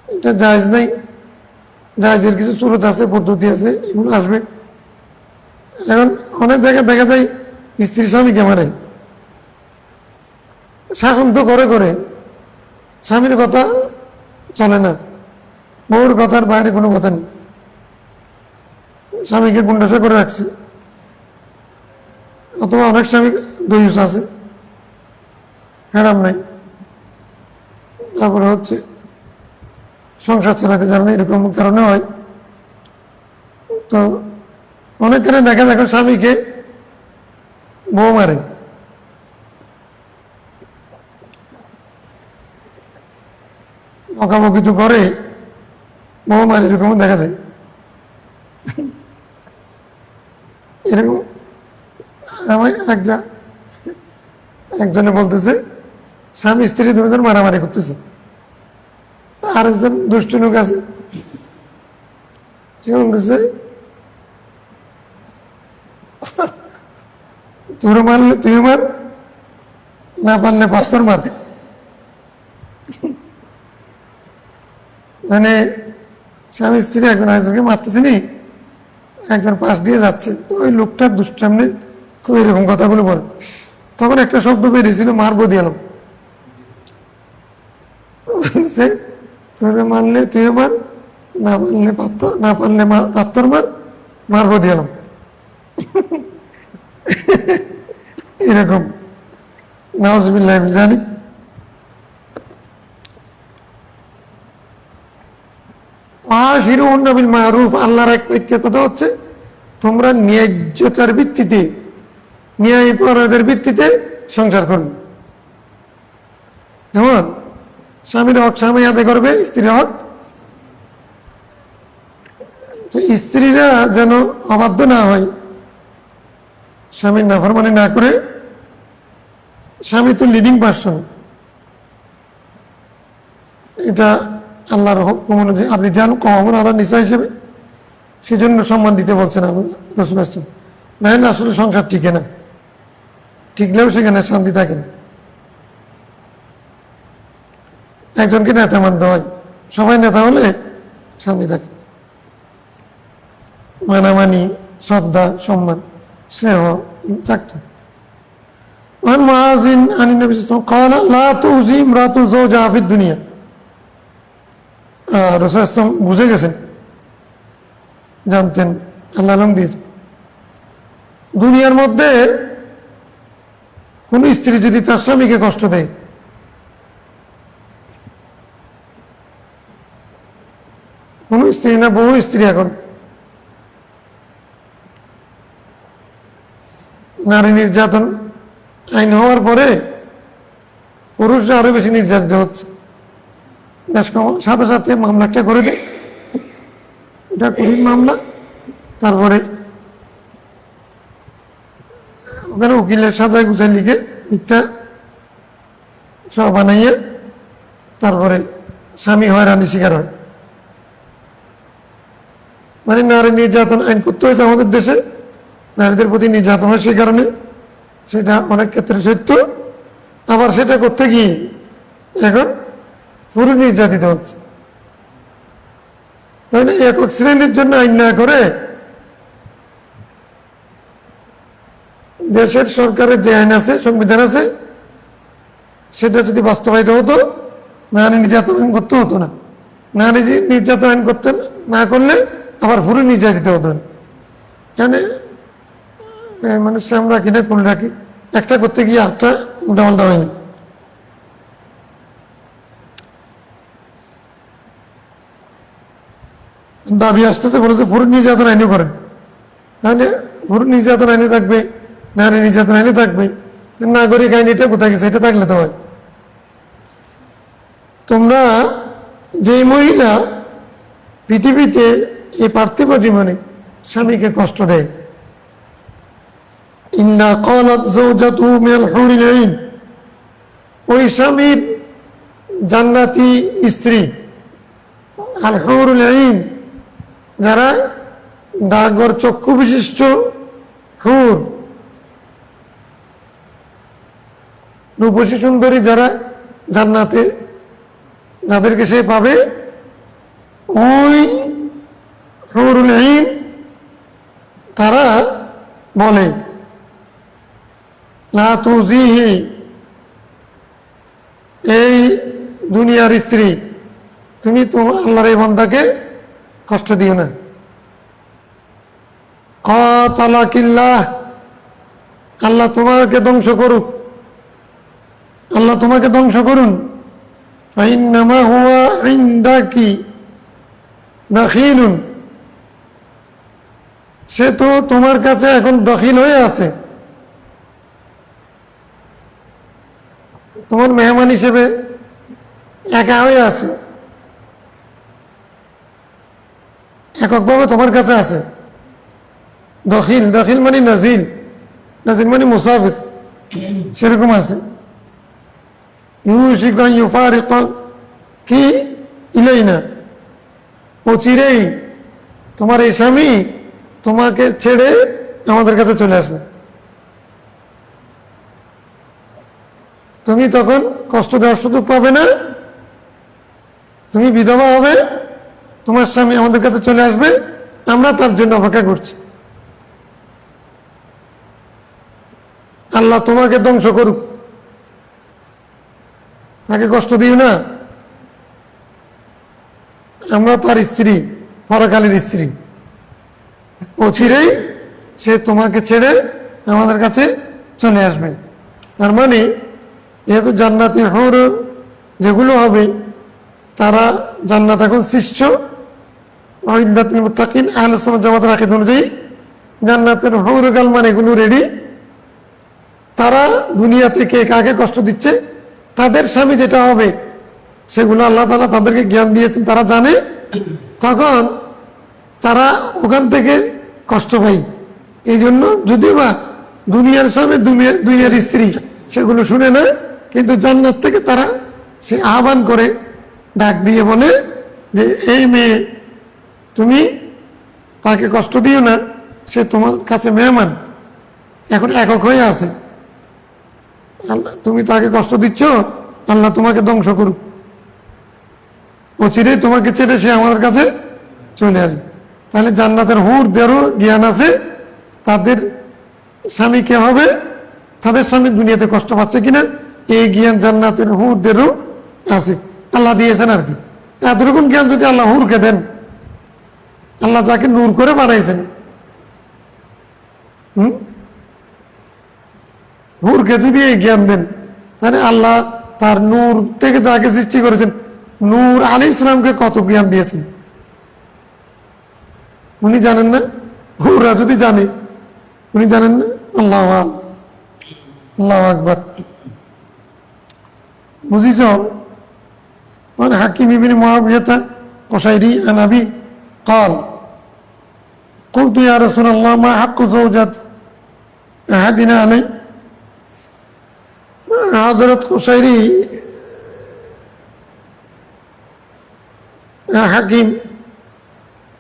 Speaker 1: এটা জায়েজ নাই। জায়েজের কিছু সুরত আছে, পদ্ধতি আছে, এগুলো আসবে। এখন অনেক জায়গায় দেখা যায় স্ত্রী স্বামীকে মারে, শাসন তো করে করে, স্বামীর কথা চলে না, বউর কথার বাইরে কোনো কথা নেই। স্বামীকে গুন্ডাসা করে রাখছে, অথবা অনেক স্বামী দইস আছে, হ্যারাম নাই, তারপরে হচ্ছে সংসার চালাতে জানে, এরকম কারণে হয়। তো অনেকের দেখা দেখো স্বামীকে বউ মারে, বকাবকি তো করে, বউ মারে, এরকম দেখা যায়। এরকম আমি একজনে বলতেছে স্বামী স্ত্রী দুজন মারামারি করতেছে, আর একজন দুষ্ট লোক আছে, সে বলতেছে তোর মারলে তুই মার, না পারলে পাথর মার। মানে স্বামী স্ত্রী একজন আরেকজনকে মারতেছে নি, একজন পাশ দিয়ে যাচ্ছে, তো ওই লোকটার দুষ্টামনে খুব এরকম কথাগুলো বলে। তখন একটা শব্দ বেরিয়েছিল, মারবো দিয়ালাম। বলছে তোরে মারলে তুই মার, না মারলে পাথর, না পারলে পাথর মার, মারবো দিয়ালাম। এরকম নাউজুবিল্লাহ মিন যালিক। আশিরুহুন্না বিল মারুফ, আল্লাহর এক বাক্যের কথা হচ্ছে তোমরা ন্যায্যতার ভিত্তিতে, ন্যায় পরায়ণের ভিত্তিতে সংসার করবে। কেমন? স্বামীর হক স্বামী আদায় করবে, স্ত্রীর হক। তো স্ত্রীরা যেন অবাধ্য না হয়, স্বামীর নাফরমানি না করে। স্বামী তো লিডিং পার্সন, এটা আল্লাহর হুকুম অনুযায়ী আপনি যান কমাবন আল্লাহর নিচা হিসেবে, সেজন্য সম্মান দিতে বলছেন রাসূল আসছেন। না হলে আসলে সংসার টিকে না, টিকলেও সেখানে শান্তি থাকে না। একজনকে নেতা মানতে হয়, সবাই নেতা হলে শান্তি থাকে, মানামানি, শ্রদ্ধা, সম্মান, স্নেহ থাকতো। وعن معاذ عن النبي صلى الله عليه وسلم قال لا تؤذي امرأة زوجها في الدنيا। রাসূল সাল্লাল্লাহু বুঝে গেছেন, জানতেন, আল্লাহ আলম দিয়েছেন। দুনিয়ার মধ্যে কোন স্ত্রী যদি তার স্বামীকে কষ্ট দেয়, কোন স্ত্রী না, বহু স্ত্রী এখন নারী নির্যাতন আইন হওয়ার পরে পুরুষরা আরো বেশি নির্যাতিত হচ্ছে। সাথে সাথে মামলাটা করে দেয়, এটা কঠিন মামলা, তারপরে ওখানে উকিলের সাজায় গুছাই লিখে মিথ্যা সব বানাইয়ে তারপরে স্বামী হয়রানি শিকার হয়। মানে নারী নির্যাতন আইন করতে হয়েছে আমাদের দেশে, নারীদের প্রতি নির্যাতন হয় সেই কারণে, সেটা অনেক ক্ষেত্রে সত্য। আবার সেটা করতে গিয়ে এখন পুরো নির্যাতিত হচ্ছে। তাহলে একক শ্রেণীর জন্য আইন না করে দেশের সরকারের যে আইন আছে, সংবিধান আছে, সেটা যদি বাস্তবায়িত হতো, নারী নির্যাতন আইন করতে হতো না। নারী নির্যাতন আইন করতে না করলে আবার পুরো নির্যাতিত হতো না। এখানে মানে আমরা কিনে কোন রাখি, একটা করতে গিয়ে আটটা উল্টাপাল্টা হয়নি। দাবি আসতেছে, বলেছে পুরো নির্যাতন আইনও করেন, তাহলে পুরো নির্যাতন আইনে থাকবে, নারী নির্যাতন আইনে থাকবে, নাগরিক আইন এটা কোথায় গেছে, এটা থাকলে তো হয়। তোমরা যে মহিলা পৃথিবীতে এই পার্থিব জীবনে স্বামীকে কষ্ট দেয়, ইন্না ক্বালাত যাওজাতুহু মিনাল হুরিল আইন, ওই স্বামীর জান্নাতি স্ত্রী, আল হুরুল আইন, যারা ডাগর চক্ষু বিশিষ্ট হুর, রূপসী সুন্দরী, যারা জান্নাতে যাদেরকে সে পাবে, ওই হুরুল আইন তারা বলে লা তুজিহি, এই দুনিয়ার স্ত্রী তুমি তোমার আল্লাহর এই বান্দাকে কষ্ট দিও না। কাতালাকিল্লাহ, আল্লাহ তোমাকে ধ্বংস করুক, আল্লাহ তোমাকে ধ্বংস করুন। ফাইন্নামা হুয়া ইনদাকি দাখিলুন, সে তো তোমার কাছে এখন দখিল হয়ে আছে, তোমার মেহমান হিসেবে একা হয়ে আছে, এককভাবে তোমার কাছে আছে। দখিল, দখিল মানে নাজিল, নাজিল মানে মুসাফির, সেরকম আছে। ইউশিকু আন ইউফারিকা কি ইলাইনা, অচিরেই তোমার এই স্বামী তোমাকে ছেড়ে আমাদের কাছে চলে আসবে। তুমি তখন কষ্ট দেওয়ার সুযোগ পাবে না, তুমি বিধবা হবে, তোমার স্বামী আমাদের কাছে চলে আসবে, আমরা তার জন্য অপেক্ষা করছি। আল্লাহ তোমাকে ধ্বংস করুক, তাকে কষ্ট দিও না, আমরা তার স্ত্রী, পরকালের স্ত্রী, অচিরেই সে তোমাকে ছেড়ে আমাদের কাছে চলে আসবে। তার মানে যেহেতু জান্নাতি হুর যেগুলো হবে তারা জান্নাত এখন সৃষ্ট, ওয়াইদাতুল মুত্তাকিন আহলুস সুন্নাহ জামাতের আকীদা অনুযায়ী জান্নাতের হুরগাল মানে এগুলো রেডি। তারা দুনিয়া থেকে কাকে কষ্ট দিচ্ছে, তাদের স্বামী যেটা হবে সেগুলো আল্লাহ তাআলা তাদেরকে জ্ঞান দিয়েছেন, তারা জানে, তখন তারা ওখান থেকে কষ্ট পায়। এই জন্য যদিও বা দুনিয়ার স্বামী দুনিয়ার স্ত্রী সেগুলো শুনে না, কিন্তু জান্নাত থেকে তারা সে আহ্বান করে, ডাক দিয়ে বলে যে এই মেয়ে তুমি তাকে কষ্ট দিও না, সে তোমার কাছে মেহমান, এখন একক হয়ে আছে, তুমি তাকে কষ্ট দিচ্ছ, আল্লাহ তোমাকে ধ্বংস করুক, অচিরেই তোমাকে ছেড়ে সে আমাদের কাছে চলে আসবে। তাহলে জান্নাতের হুরদেরও জ্ঞান আছে, তাদের স্বামী কে হবে, তাদের স্বামী দুনিয়াতে কষ্ট পাচ্ছে কিনা এই জ্ঞান জান্নাতের হুরদেরও আছে, আল্লাহ দিয়েছেন আর কি। এতরকম জ্ঞান যদি আল্লাহ হুরকে দেন, আল্লাহ যাকে নূর করে বানাইছেন, হুরকে যদি এই জ্ঞান দেন, তাহলে আল্লাহ তার নূর থেকে যাকে সৃষ্টি করেছেন, নূর আলাইহিস ইসলামকে কত জ্ঞান দিয়েছেন উনি জানেন না? হুররা যদি জানে, উনি জানেন না? আল্লাহু আল্লাহু আকবার। বুঝিছ? عن حكيم بن معاوية قشيري عن أبي قال قلت يا رسول الله ما حق زوجة أحدنا علي؟ حضرت قشيري হাকিম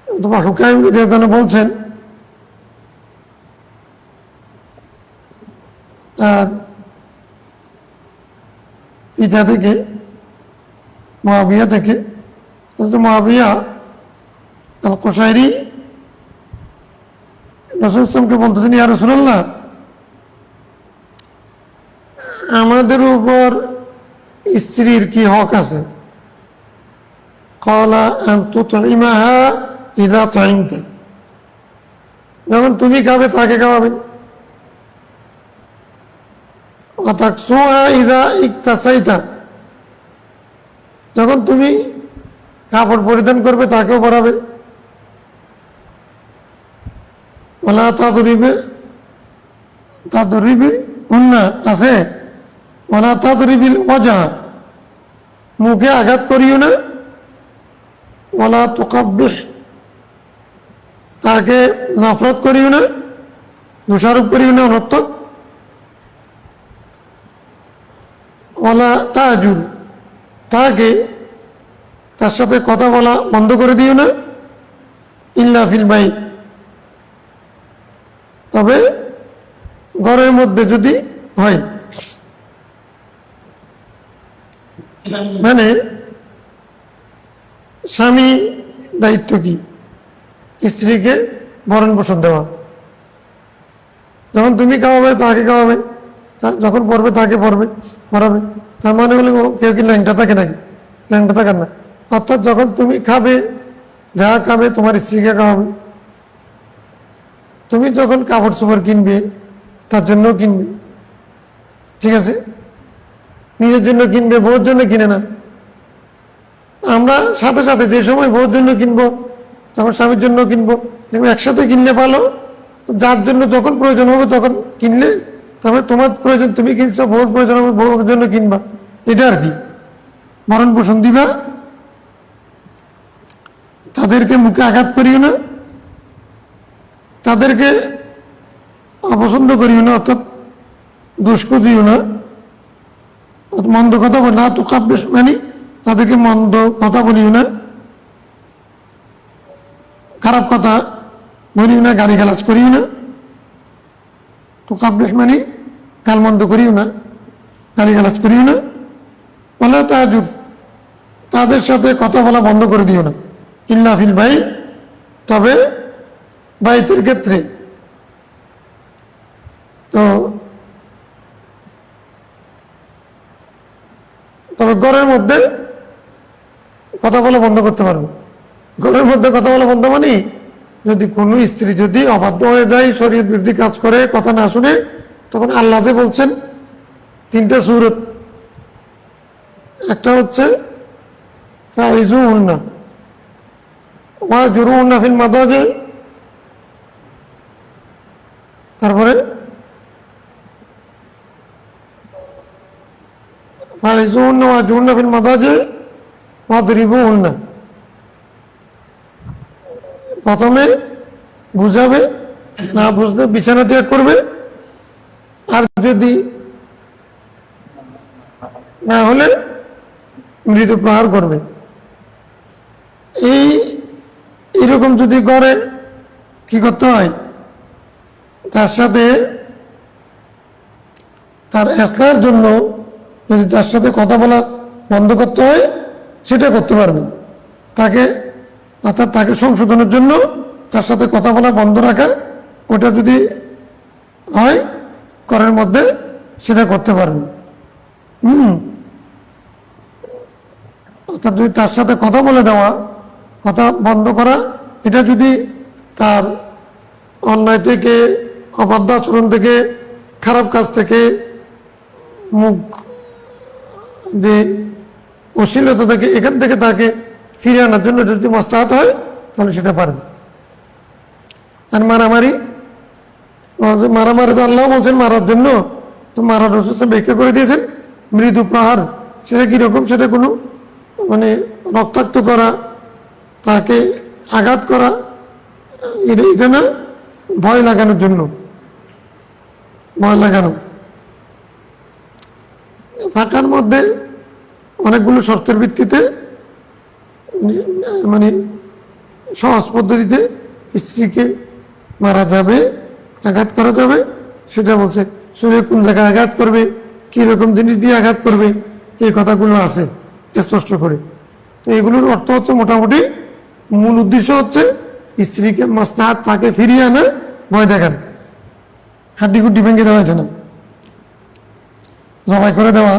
Speaker 1: তোমার হুকাইম রাদিয়াল্লাহু বলছেন তার পিতা থেকে মুআবিয়া থেকে, মুআবিয়া আল কুশাইরি রাসূল সাল্লাল্লাহু বলতেছেন, ইয়া রাসূলুল্লাহ, আমাদের উপর স্ত্রীর কি হক আছে? ক্বালা আন তুতঈমাহা ইযা তুঈমতা, যখন তুমি খাবে তাকে খাওয়াবে, ওয়া তাকসুহা ইযা ইকতাসাইতা, যখন তুমি কাপড় পরিধান করবে তাকেও পরাবে, ওয়ালা তাদরিবে হুন্না আছে, ওয়ালা তাদরিবিল ওয়াজহা, মুখে আঘাত করিও না, ওয়ালা তুকাব্বিহ, তাকে নফরত করিও না, দোষারোপ করিও না, অনর্থক, ওয়ালা তাজুর, তাকে তার সাথে কথা বলা বন্ধ করে দিও না, ইল্লা ফিল বাইত, তবে ঘরের মধ্যে যদি হয়। মানে স্বামী দায়িত্ব কি? স্ত্রীকে ভরণ পোষণ দেওয়া, যখন তুমি খাওয়াবে তাকে খাওয়াবে, যখন পড়বে তাকে পড়াবে। তার মানে হলে কেউ কি ল্যাংটা থাকে নাকি? ল্যাংটা থাকার না, অর্থাৎ যখন তুমি খাবে, যা খাবে তোমার স্ত্রীকে খাওয়াবে, তুমি যখন কাপড় চোপড় কিনবে তার জন্য কিনবে, ঠিক আছে, নিজের জন্য কিনবে, বউর জন্য কিনে না। আমরা সাথে সাথে যে সময় বউর জন্য কিনবো তখন স্বামীর জন্য কিনবো, একসাথে কিনলে ভালো। যার জন্য যখন প্রয়োজন হবে তখন কিনলে, তবে তোমার প্রয়োজন তুমি কিনছো, বউর প্রয়োজন হবে বউর জন্য কিনবা, এটা আর কি। ভরণ পোষণ দিবা, তাদেরকে মুখে আঘাত করিও না, তাদেরকে অপছন্দ করিও না, অর্থাৎ দোষ খুঁজিও না, মন্দ কথা বল না, তো কাব্যেশ মানে তাদেরকে মন্দ কথা বলিও না, খারাপ কথা বলিও না, গালিগালাজ করিও না। তো কাব্যেশ মানে গালমন্দ করিও না, গালিগালাজ করিও না। বলে তাহাজুর, তাদের সাথে কথা বলা বন্ধ করে দিও না। ইল্লা ফিল ভাই, তবে বাইতের ক্ষেত্রে। তো তবে ঘরের মধ্যে কথা বলা বন্ধ করতে পারবো। ঘরের মধ্যে কথা বলা বন্ধ মানে যদি কোনো স্ত্রী যদি অবাধ্য হয়ে যায়, শরীয়ত বিরোধী কাজ করে, কথা না শুনে, তখন আল্লাহ যে বলছেন তিনটা সূরত, একটা হচ্ছে ফাইজুহুন্না ওয়াহজুরুহুন্না ফিল মাদাজি, তারপরে ফাইজুহুন্না ওয়াহজুরুহুন্না ফিল মাদাজি ওয়াদরিবুহুন্না। প্রথমে বুঝাবে, না বুঝলে বিছানা ত্যাগ করবে, আর যদি না হলে মৃদু প্রহার করবে। এইরকম যদি করে কি করতে হয়, তার সাথে তার ইসলাহের জন্য যদি তার সাথে কথা বলা বন্ধ করতে হয় সেটা করতে পারবে। তাকে অর্থাৎ তাকে সংশোধনের জন্য তার সাথে কথা বলা বন্ধ রাখা, ওটা যদি হয় করার মধ্যে সেটা করতে পারবে। অর্থাৎ যদি তার সাথে কথা বলে দেওয়া, কথা বন্ধ করা, এটা যদি তার অন্যায় থেকে, অবাধ্য আচরণ থেকে, খারাপ কাজ থেকে, মুখ যে অশ্লীলতা থেকে, এখান থেকে তাকে ফিরে আনার জন্য যদি মাসলাহাত হয় তাহলে সেটা পারবে। আর মারামারি তো আল্লাহ বলছেন মারার জন্য, তো মারার রসুল ব্যাখ্যা করে দিয়েছেন মৃদু প্রহার। সেটা কিরকম, সেটা কোনো মানে রক্তাক্ত করা, তাকে আঘাত করা, এটা না, ভয় লাগানোর জন্য, ভয় লাগানো। ফাঁকার মধ্যে অনেকগুলো শর্তের ভিত্তিতে মানে সহজ পদ্ধতিতে স্ত্রীকে মারা যাবে, আঘাত করা যাবে। সেটা বলছে শরীরে কোন জায়গায় আঘাত করবে, কিরকম জিনিস দিয়ে আঘাত করবে, এই কথাগুলো আছে স্পষ্ট করে। তো এগুলোর অর্থ হচ্ছে মোটামুটি মূল উদ্দেশ্য হচ্ছে স্ত্রীকে মাসলাহাত তাকে ফিরিয়ে আনা, ভয় দেখান। হাড্ডি গুড্ডি ভেঙে দেওয়া, এটা না, জবাই করে দেওয়া,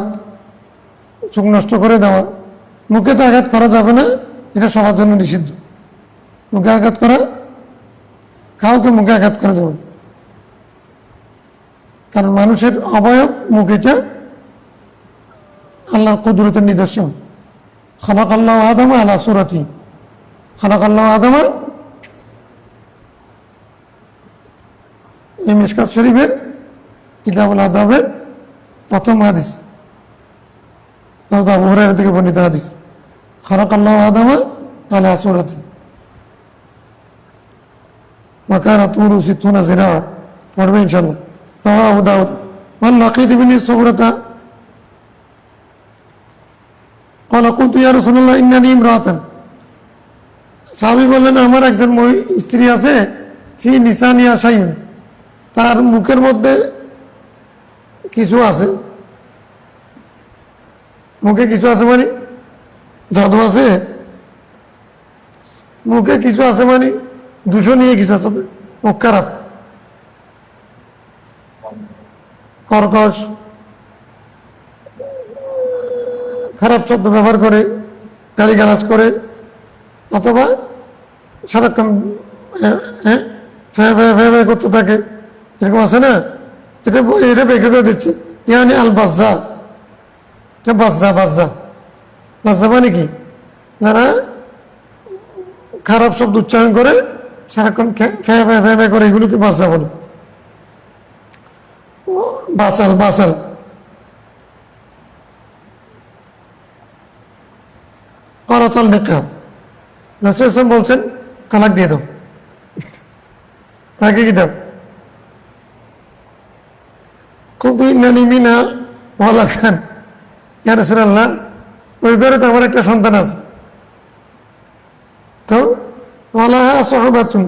Speaker 1: চোখ নষ্ট করে দেওয়া। মুখে তো আঘাত করা যাবে না, এটা সবার জন্য নিষিদ্ধ। মুখে আঘাত করা, কাউকে মুখে আঘাত করা যাবে, কারণ মানুষের অবয়ব মুখ, এটা আল্লাহর কুদরতের নিদর্শন। খালাকাল্লাহু আদম আলা সূরাতি, খালাকাল্লাহু আদম, এই মিশকাত শরীফের কিতাবুল আদাবের প্রথম হাদিস, আবু হুরায়রা থেকে বর্ণিত হাদিস, খালাকাল্লাহু আদম আলা সূরাতি ওয়া কানা তুলু 60 জিরা, পড়বে ইনশাআল্লাহ। রাওয়াহু দাউদ ওয়া লাকিত ইবনে সাবরাতা قال قلت يا رسول الله إنني امرأة, সাহাবী বললেন আমার একজন স্ত্রী আছে, ফি নিসানিয়া শাইউন, তার মুখের মধ্যে কিছু আছে। মুখে কিছু আছে মানে জাদু আছে, মুখে কিছু আছে মানে দূষণীয় কিছু আছে, মুখ খারাপ, কর্কশ, খারাপ শব্দ ব্যবহার করে, গালিগালাজ করে, অথবা সারাক্ষণ ফ্যা ফ্যা ফ্যা ফ্যা করতে থাকে, এরকম আছে না? এটা এটা বেঁকে করে দিচ্ছে, ইয়ানি আল বাজ্জা, এটা বাজ্জা বাজ্জা। বাজ্জা মানে কি? যারা খারাপ শব্দ উচ্চারণ করে সারাক্ষণ ফ্যা ফ্যা ফ্যা ফ্যা করে, এগুলোকে বাজ্জা বলে। বাসাল বাসাল। করতল নেকা, রাসূল সাল্লাল্লাহু বলছেন তালাক দিয়ে দাও, তাকে কি দাও? কুলতু ইন্নানি মিনা ওয়ালাদান, ইয়া রাসূলুল্লাহ, ওই ঘরে তো আমার একটা সন্তান আছে, তো ওয়ালাহা সুহবাতুন,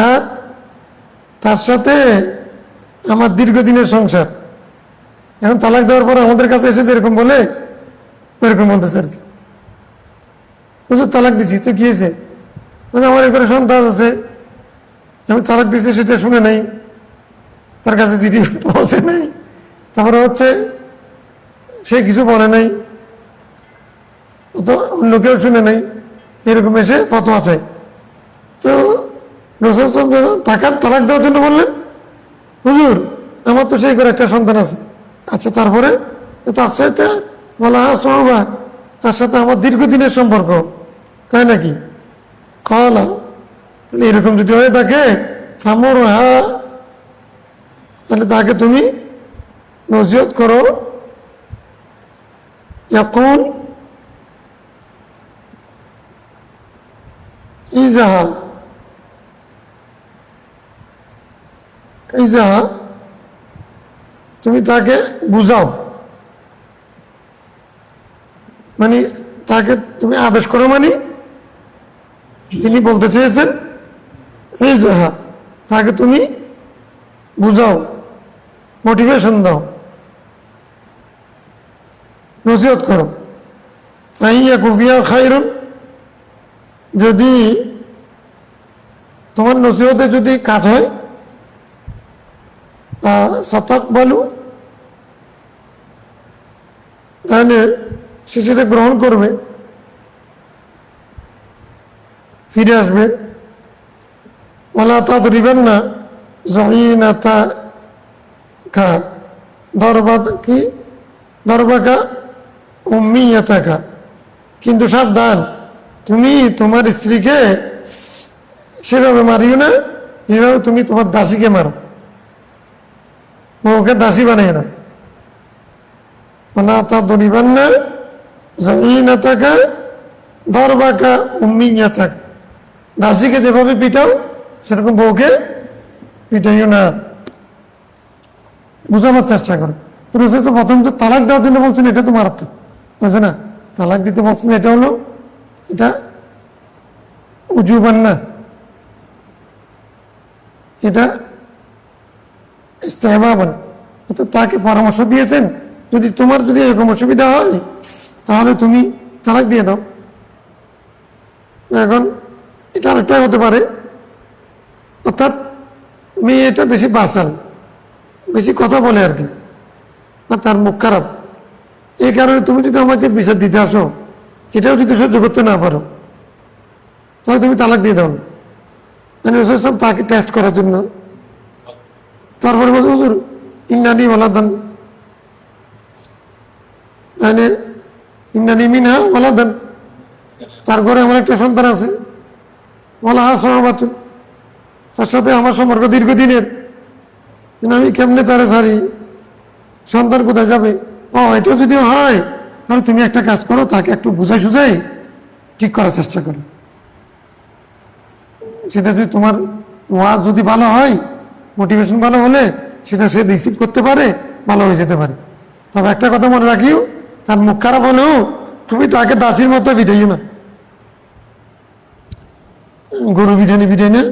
Speaker 1: আর তার সাথে আমার দীর্ঘদিনের সংসার। এখন তালাক দেওয়ার পর আমাদের কাছে এসে যেরকম বলে ওইরকম বলতেছে আর কি। হুজুর তালাক দিছি, তো কি হয়েছে? আমার এখানে সন্তান আছে, আমি তালাক দিছি সেটা শুনে নাই, তার কাছে চিঠি পৌঁছে নাই, তারপরে হচ্ছে সে কিছু বলে নাই, তো অন্য কেউ শুনে নাই, এরকম এসে ফতোয়া চাই। তো রাসূল তালাক দেওয়ার জন্য বললেন, হুজুর আমার তো সেই করে একটা সন্তান আছে। আচ্ছা, তারপরে? তার সাথে বলা সহবা, তার সাথে আমার দীর্ঘদিনের সম্পর্ক, তাই নাকি? কলা, তাহলে এরকম যদি হয়ে থাকে ফামর হা, তাহলে তাকে তুমি নসিহত করো, ইয়াকুল ইজাহা ইজাহা, তুমি তাকে বুঝাও, মানে তাকে তুমি আদেশ করো, মানে তিনি বলতে চেয়েছেন ইজাহা, তাকে তুমি বুঝাও, মোটিভেশন দাও, নসিহত করো। ফাইয়া কুফিয়া খায়রুন, যদি তোমার নসিহতে যদি কাজ হয়, সাতাক বলু, তাহলে সে সেটা গ্রহণ করবে, ফিরে আসবে। ওয়ালা তাদরিবান্না যাইনাতাকা দরবাকা উম্মিয়াতাকা, কিন্তু সাবধান, তুমি তোমার স্ত্রীকে সেভাবে মারিও না যেভাবে তুমি তোমার দাসীকে মারো, ওকে দাসী বানায় না। ওয়ালা তাদরিবান্না যাইনাতাকা দরবাকা উম্মিয়াতাকা, দাসীকে যেভাবে পিটাও সেরকম বউকে পিটাইও না, বুঝাবার চেষ্টা করো। তো রাসূল প্রথম যে তালাক দেওয়ার জন্য বলছেন, এটা তো মারাত্মক, বুঝছে না? তালাক দিতে বলছেন, এটা হলো, এটা উজুবান না, এটা ইস্তেহবাবান। অর্থাৎ তাকে পরামর্শ দিয়েছেন, যদি তোমার যদি এরকম অসুবিধা হয় তাহলে তুমি তালাক দিয়ে দাও। এখন এটা আরেকটাই হতে পারে, অর্থাৎ মেয়েটা বেশি বাঁচাল, বেশি কথা বলে আর কি, বা তার মুখ খারাপ, এই কারণে তুমি যদি আমাকে বিচার দিতে আসো, এটাও যদি সহ্য করতে না পারো, তাহলে তুমি তালাক দিয়ে দাও। মানে রাসূল সব তাকে টেস্ট করার জন্য। তারপরে বলছে, হুজুর ইন্নানি ওয়ালাদান, তাহলে ইন্নানি মিনহা ওয়ালাদান, তার ঘরে আমার একটা সন্তান আছে, ওয়ালাহা সুহবাতুন, তার সাথে আমার সম্পর্ক দীর্ঘদিনের, আমি কেমনে তারে ছাড়ি, সন্তান কোথায় যাবে? ও, এটা যদি হয় তাহলে তুমি একটা কাজ করো, তাকে একটু বুঝাই সুঝাই ঠিক করার চেষ্টা করো। সেটা যদি তোমার ওয়াজ যদি ভালো হয়, মোটিভেশন ভালো হলে সেটা সে রিসিভ করতে পারে, ভালো হয়ে যেতে পারে। তবে একটা কথা মনে রাখিও, তার মুখ খারাপ হলেও তুমি তাকে দাসির মতো পিটাইও না, গরু পিটানি পিটাই না।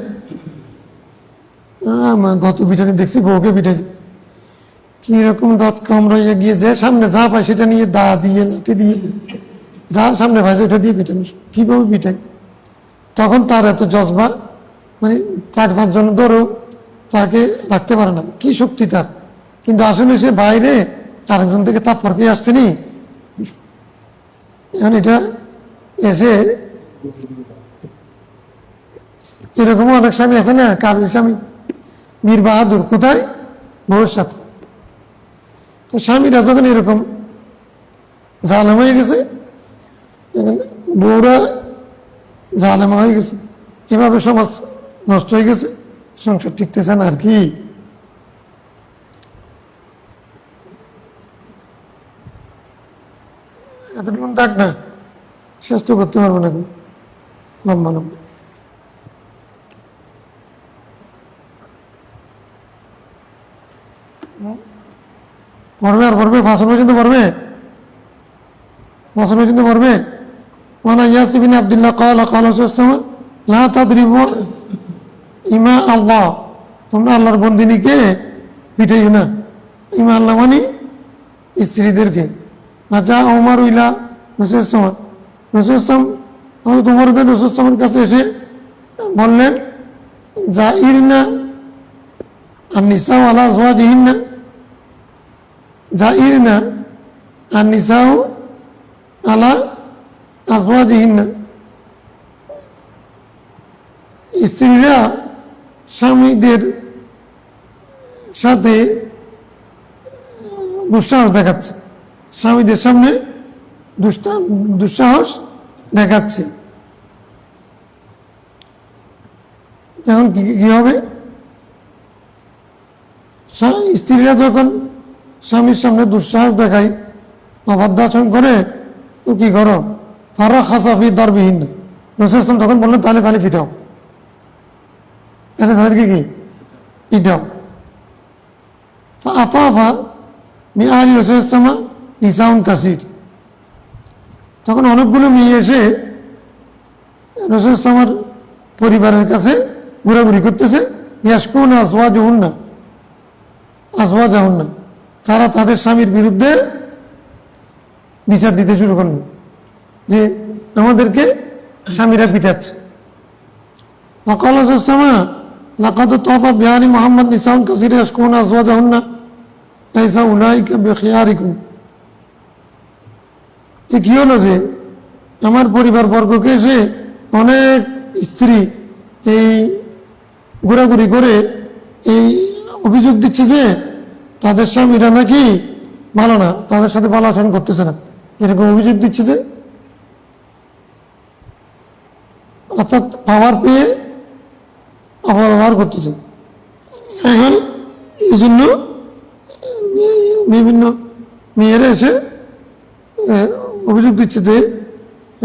Speaker 1: গত পিটানি দেখছি বউকে পিটাইছে, কিরকম দাঁত কামড়াইয়া গিয়ে যে সামনে যা পায় সেটা নিয়ে দা দিয়ে লাঠি দিয়ে যা সামনে ভাইছে ওটা দিয়ে পিটানো, কিভাবে পিটাই। তখন তার এত জজবা, মানে 4-5 জন ধরো তাকে রাখতে পারে না, কি শক্তি তার। কিন্তু আসলে সে বাইরে আরেকজন থেকে তাৎপর্কে আসছে নি। এখন এটা এসে এরকম অনেক স্বামী আছে না, কাবিল স্বামী, মীর বাহাদুর, কোথায়? বউর সাথে। তো স্বামীরা যখন এরকম জালেম হয়ে গেছে, বউরা জালেমা হয়ে গেছে, এভাবে সমাজ নষ্ট হয়ে গেছে, সংসার টিকতেছে না আর কি। এতটুকু থাক না, শেষ তো করতে পারবো না, লম্বা লম্বা। পড়বে আর পড়বে, ফাঁসল পর্যন্ত পড়বে, ফাঁসল পর্যন্ত পড়বে। ওয়ানা ইয়াসি বিন আব্দুল্লাহ ক্বালা ক্বালা রাসূলুল্লাহ লা তাদরিবু ইমা আল্লাহ, তোমরা আল্লাহর বন্দিনীকে পিটাইও না। ইমা আল্লাহ মানে স্ত্রীদেরকে। আচ্ছা, ওমর ইলা রাসূলুল্লাহ, রাসূলুল্লাহ তোমার রাসূলুল্লাহর কাছে এসে বললেন, জাইরনা আন-নিসা আলা আজওয়াজিহিন্না, জাইরনা আন-নিসা আলা আজওয়াজিহিন্না, স্ত্রীরা স্বামীদের সাথে দুঃসাহস দেখাচ্ছে, স্বামীদের সামনে দুঃসাহস দেখাচ্ছে। এখন কি হবে? স্ত্রীরা যখন স্বামীর সামনে দুঃসাহস দেখায়, অবাধ্য আচরণ করে, তো কি করো? ফারা খাসাফি দরবিহীন, রাসূল তখন বললেন, তাহলে তাহলে পিটাও, তাহলে তাদেরকে কি পিটাও। আতাফা মি আলি রাসূলুল্লাহ নিসাউন কাসির, তখন অনেকগুলো মেয়ে এসে রাসূলুল্লাহর পরিবারের কাছে ঘোরাঘুরি করতেছে। ইয়াশকুন আজওয়াজাহুন্না, তারা তাদের স্বামীর বিরুদ্ধে বিচার দিতে শুরু করলো যে আমাদেরকে স্বামীরা পিটাচ্ছে। ওয়াকাল রাসূলুল্লাহ লাকাদ তাফা বিআলি মুহাম্মদ নিসাউন কাসির ইয়াশকুন আজওয়াজাহুন্না লাইসা উলাইকা বিখিয়ারিকুম, যে কি হলো যে আমার পরিবার বর্গকে এসে অনেক স্ত্রী এই ঘোরাঘুরি করে এই অভিযোগ দিচ্ছে যে তাদের স্বামীরা নাকি ভালো না, তাদের সাথে ভালো আচরণ করতেছে না, এরকম অভিযোগ দিচ্ছে যে, অর্থাৎ পাওয়ার পেয়ে অপব্যবহার করতেছে। এখন এই জন্য বিভিন্ন মেয়েরা এসে অভিযোগ দিচ্ছে যে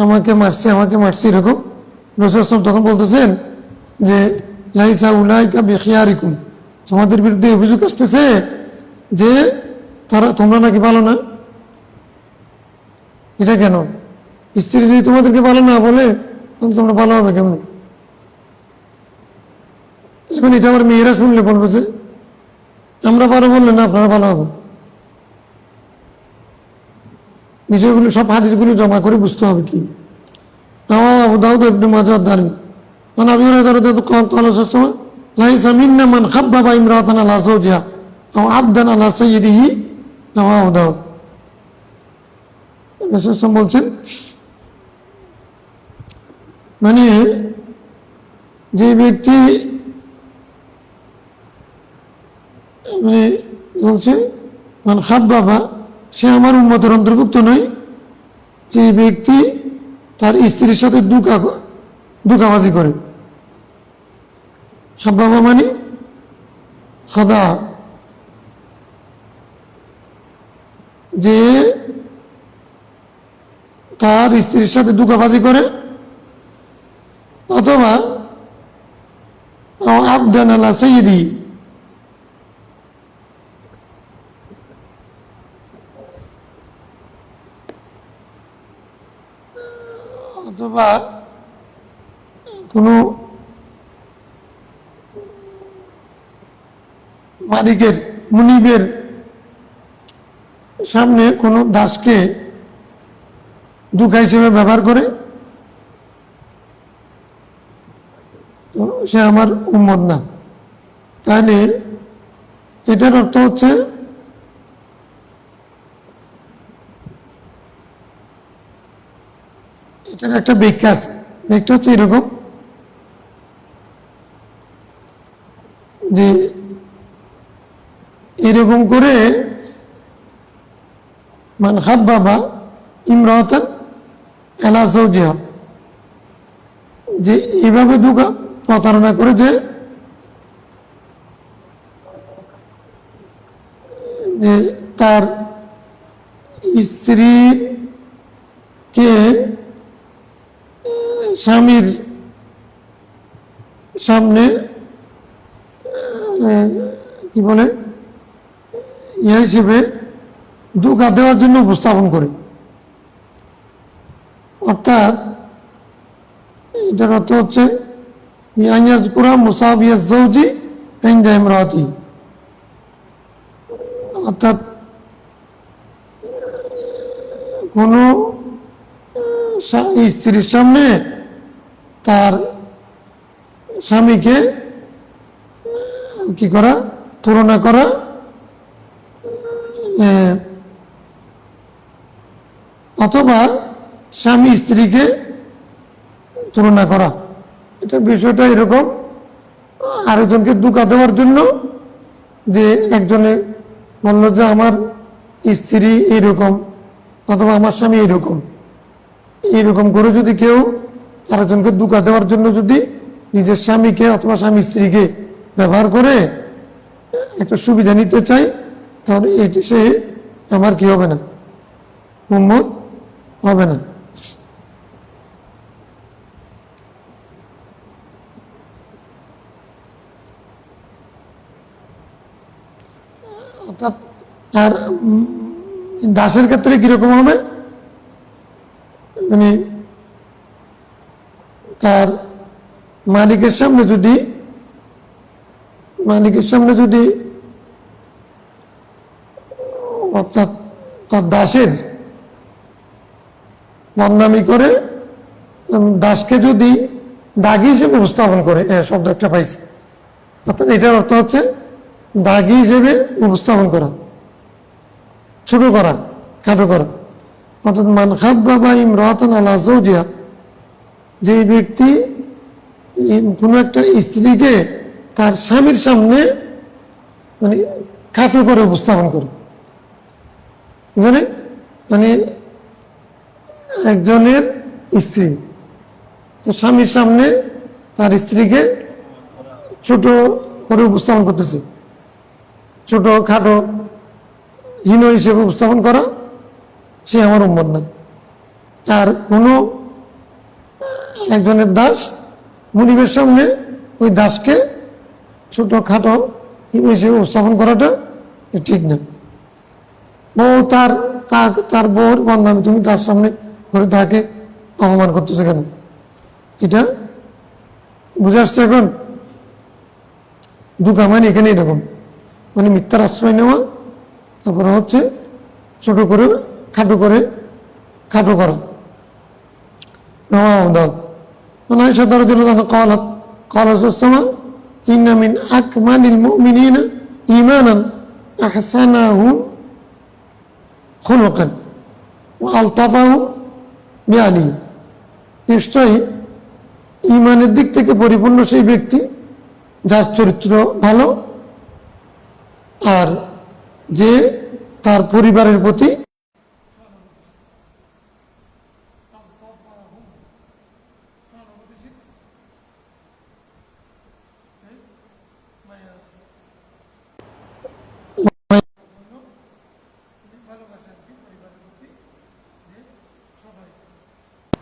Speaker 1: আমাকে মারছে এরকম। রাসূল তখন বলতেছেন যে লাইসা উলাইকা বিখিয়ারিকুম, তোমাদের বিরুদ্ধে অভিযোগ আসতেছে যে তোমরা নাকি ভালো না। এটা কেন? স্ত্রী যদি তোমাদেরকে ভালো না বলে তাহলে তোমরা ভালো হবে কেমন? এখন এটা আমার মেয়েরা শুনলে বলবো যে আমরা ভালো বললে না আপনারা ভালো হবেন। বিষয়গুলো সব হাদিসগুলো জমা করে বুঝতে হবে কি। রাওয়াহু আবু দাউদ ইবনে মাজাহ আদ-দারমি আন আবি হুরায়রা রাদিয়াল্লাহু আনহু ক্বালা রাসূলুল্লাহ লাইসা মিন্না মান খাব্বাবা ইমরাতান আলা যাওজিহা আও আবদান আলা সাইয়্যিদিহি, রাওয়াহু আবু দাউদ। রাসূল বলছেন, মানে যে ব্যক্তি মানে বলছে মান খাব্বাবা, সে আমার উম্মতের অন্তর্ভুক্ত নয় যে ব্যক্তি তার স্ত্রীর সাথে ধোঁকাবাজি করে। খাব্বাবা মানে খাদা, যে তার স্ত্রীর সাথে ধোঁকাবাজি করে, অথবা আবদান আলা সাইয়্যিদি, অথবা কোনো মালিকের মুনিবের সামনে কোনো দাসকে ধোঁকা হিসেবে ব্যবহার করে, তো সে আমার উম্মত না। তাহলে এটার অর্থ হচ্ছে এটার একটা ব্যাখ্যা আছে। একটা হচ্ছে এরকম যে এরকম করে মান খাব্বাবা ইমরাতান আলা যাওজিহা, যে এইভাবে প্রতারণা করে যে তার স্ত্রীকে স্বামীর সামনে কি বলে ইয়ে হিসেবে ধোঁকা দেওয়ার জন্য উপস্থাপন করে। অর্থাৎ এটার অর্থ হচ্ছে ইয়াজকুরা মুসাবিয়াজ যাওজি ইনদা ইমরাতি, অর্থাৎ কোন স্ত্রীর সামনে তার স্বামীকে কি করা, তুলনা করা, অথবা স্বামী স্ত্রীকে তুলনা করা। এটা বিষয়টা এরকম, আরেকজনকে ধোঁকা দেওয়ার জন্য, যে একজনে বলল যে আমার স্ত্রী এইরকম অথবা আমার স্বামী এইরকম করে যদি কেউ আরেকজনকে ধোঁকা দেওয়ার জন্য যদি নিজের স্বামীকে অথবা স্বামী স্ত্রীকে ব্যবহার করে একটা সুবিধা নিতে চাই, তাহলে এটি সে আমার কি হবে না, উম্মত হবে না। অর্থাৎ আর দাসের ক্ষেত্রে কিরকম হবে, মানে তার মালিকের সামনে যদি অর্থাৎ তার দাসের বদনামি করে, দাসকে যদি দাগি হিসেবে উপস্থাপন করে, শব্দ একটা পাইছি, অর্থাৎ এটার অর্থ হচ্ছে দাগি হিসেবে উপস্থাপন করা, ছোট করা, খাটো করা। অর্থাৎ মান খাব্বাবা ইমরাতান আলা যাওজিহা, যে ব্যক্তি কোনো একটা স্ত্রীকে তার স্বামীর সামনে মানে খাটো করে উপস্থাপন করে, মানে একজনের স্ত্রী তো স্বামীর সামনে তার স্ত্রীকে ছোট করে উপস্থাপন করতেছে, ছোট খাটো হীন হিসেবে উপস্থাপন করা, সে আমার উম্মত না। আর কোনো একজনের দাস মুনিবের সামনে ওই দাসকে ছোট খাটো হীন হিসেবে উপস্থাপন করাটা ঠিক না। বউ তার বউর বদনামি তুমি তার সামনে করে তাকে অপমান করতেছে কেন, এটা বুঝে আসছে এখন? ধোঁকা মানে এখানে এরকম, মানে মিথ্যার আশ্রয় নেওয়া, তারপরে হচ্ছে ছোট করে খাটো করা। عائشة رضي الله عنها قالت قال رسول الله صلى الله عليه وسلم إن من أكمل المؤمنين إيمانا أحسنهم خلقا وألطفهم بأهله। নিশ্চয়ই ইমানের দিক থেকে পরিপূর্ণ সেই ব্যক্তি যার চরিত্র ভালো আর যে তার পরিবারের প্রতি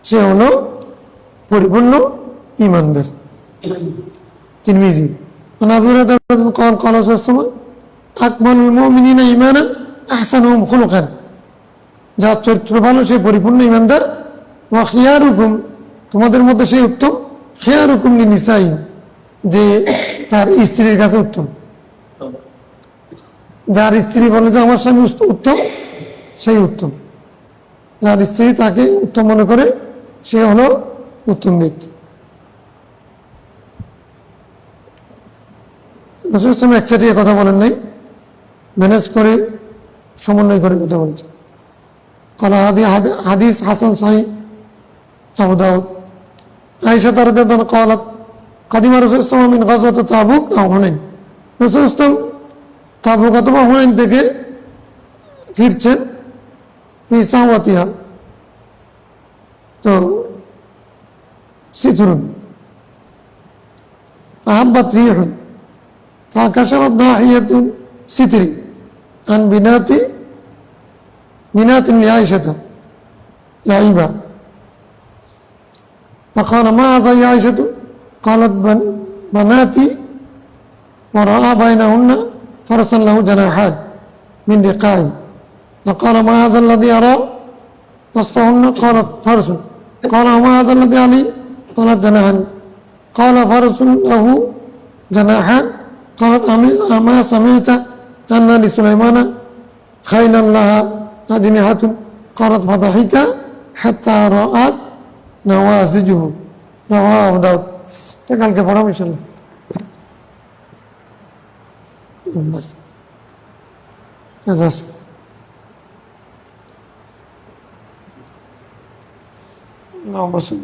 Speaker 1: সে হলো পরিপূর্ণ ইমানদার। তিরমিজি আবু হুরায়রা قال قال رسول الله صلى الله عليه وسلم أكمل المؤمنين إيمانا أحسنهم خلقا, যার চরিত্র ভালো সে পরিপূর্ণ ইমানদার। ওয়া খিয়ারুকুম, তোমাদের মধ্যে সেই উত্তম, খিয়ারুকুম লিনিসাইহিম, যে তার স্ত্রীর কাছে উত্তম। যার স্ত্রী বলে যে আমার স্বামী উত্তম, সেই উত্তম। যার স্ত্রী তাকে উত্তম মনে করে সে হলো উত্তম ব্যক্তি। রাসূল সাল্লাল্লাহু আলাইহি ওয়াসাল্লাম একচাটিয়া কথা বলেন নাই, ম্যানেজ করে সমন্বয় করে কথা বলেছে। قال هذه حديث حسن صحيح أبو داود আয়েশা রাদিয়াল্লাহু আনহা قالت قدم رسول الله من غزوة تبوك أو হুনাইন, রাসূল ইসলাম তাবুক অথবা হুনাইন থেকে ফিরছেন, ফি সাওয়াতিহা, তো সিতরুন فهبت ريح فكشفت ناحية ستر عن بنات لعائشة لعيبة فقال ما هذا يا عائشة؟ قالت بناتي، ورأى بينهن فرسا له جناحان من رقاع، فقال ما هذا الذي أرى وسطهن؟ قالت فرس. قال وما هذا الذي علي؟ قالت جناحان. قال فرس له جناحان. قالت أما سمعت أن لسليمان خيلا لها أجنحة؟ قالت فضحك حتى رأت نوازجه. رواه أبو داود. কালকে পড়াবো ইনশাল্লাহ। কাজ আছে। না, অবশ্যই।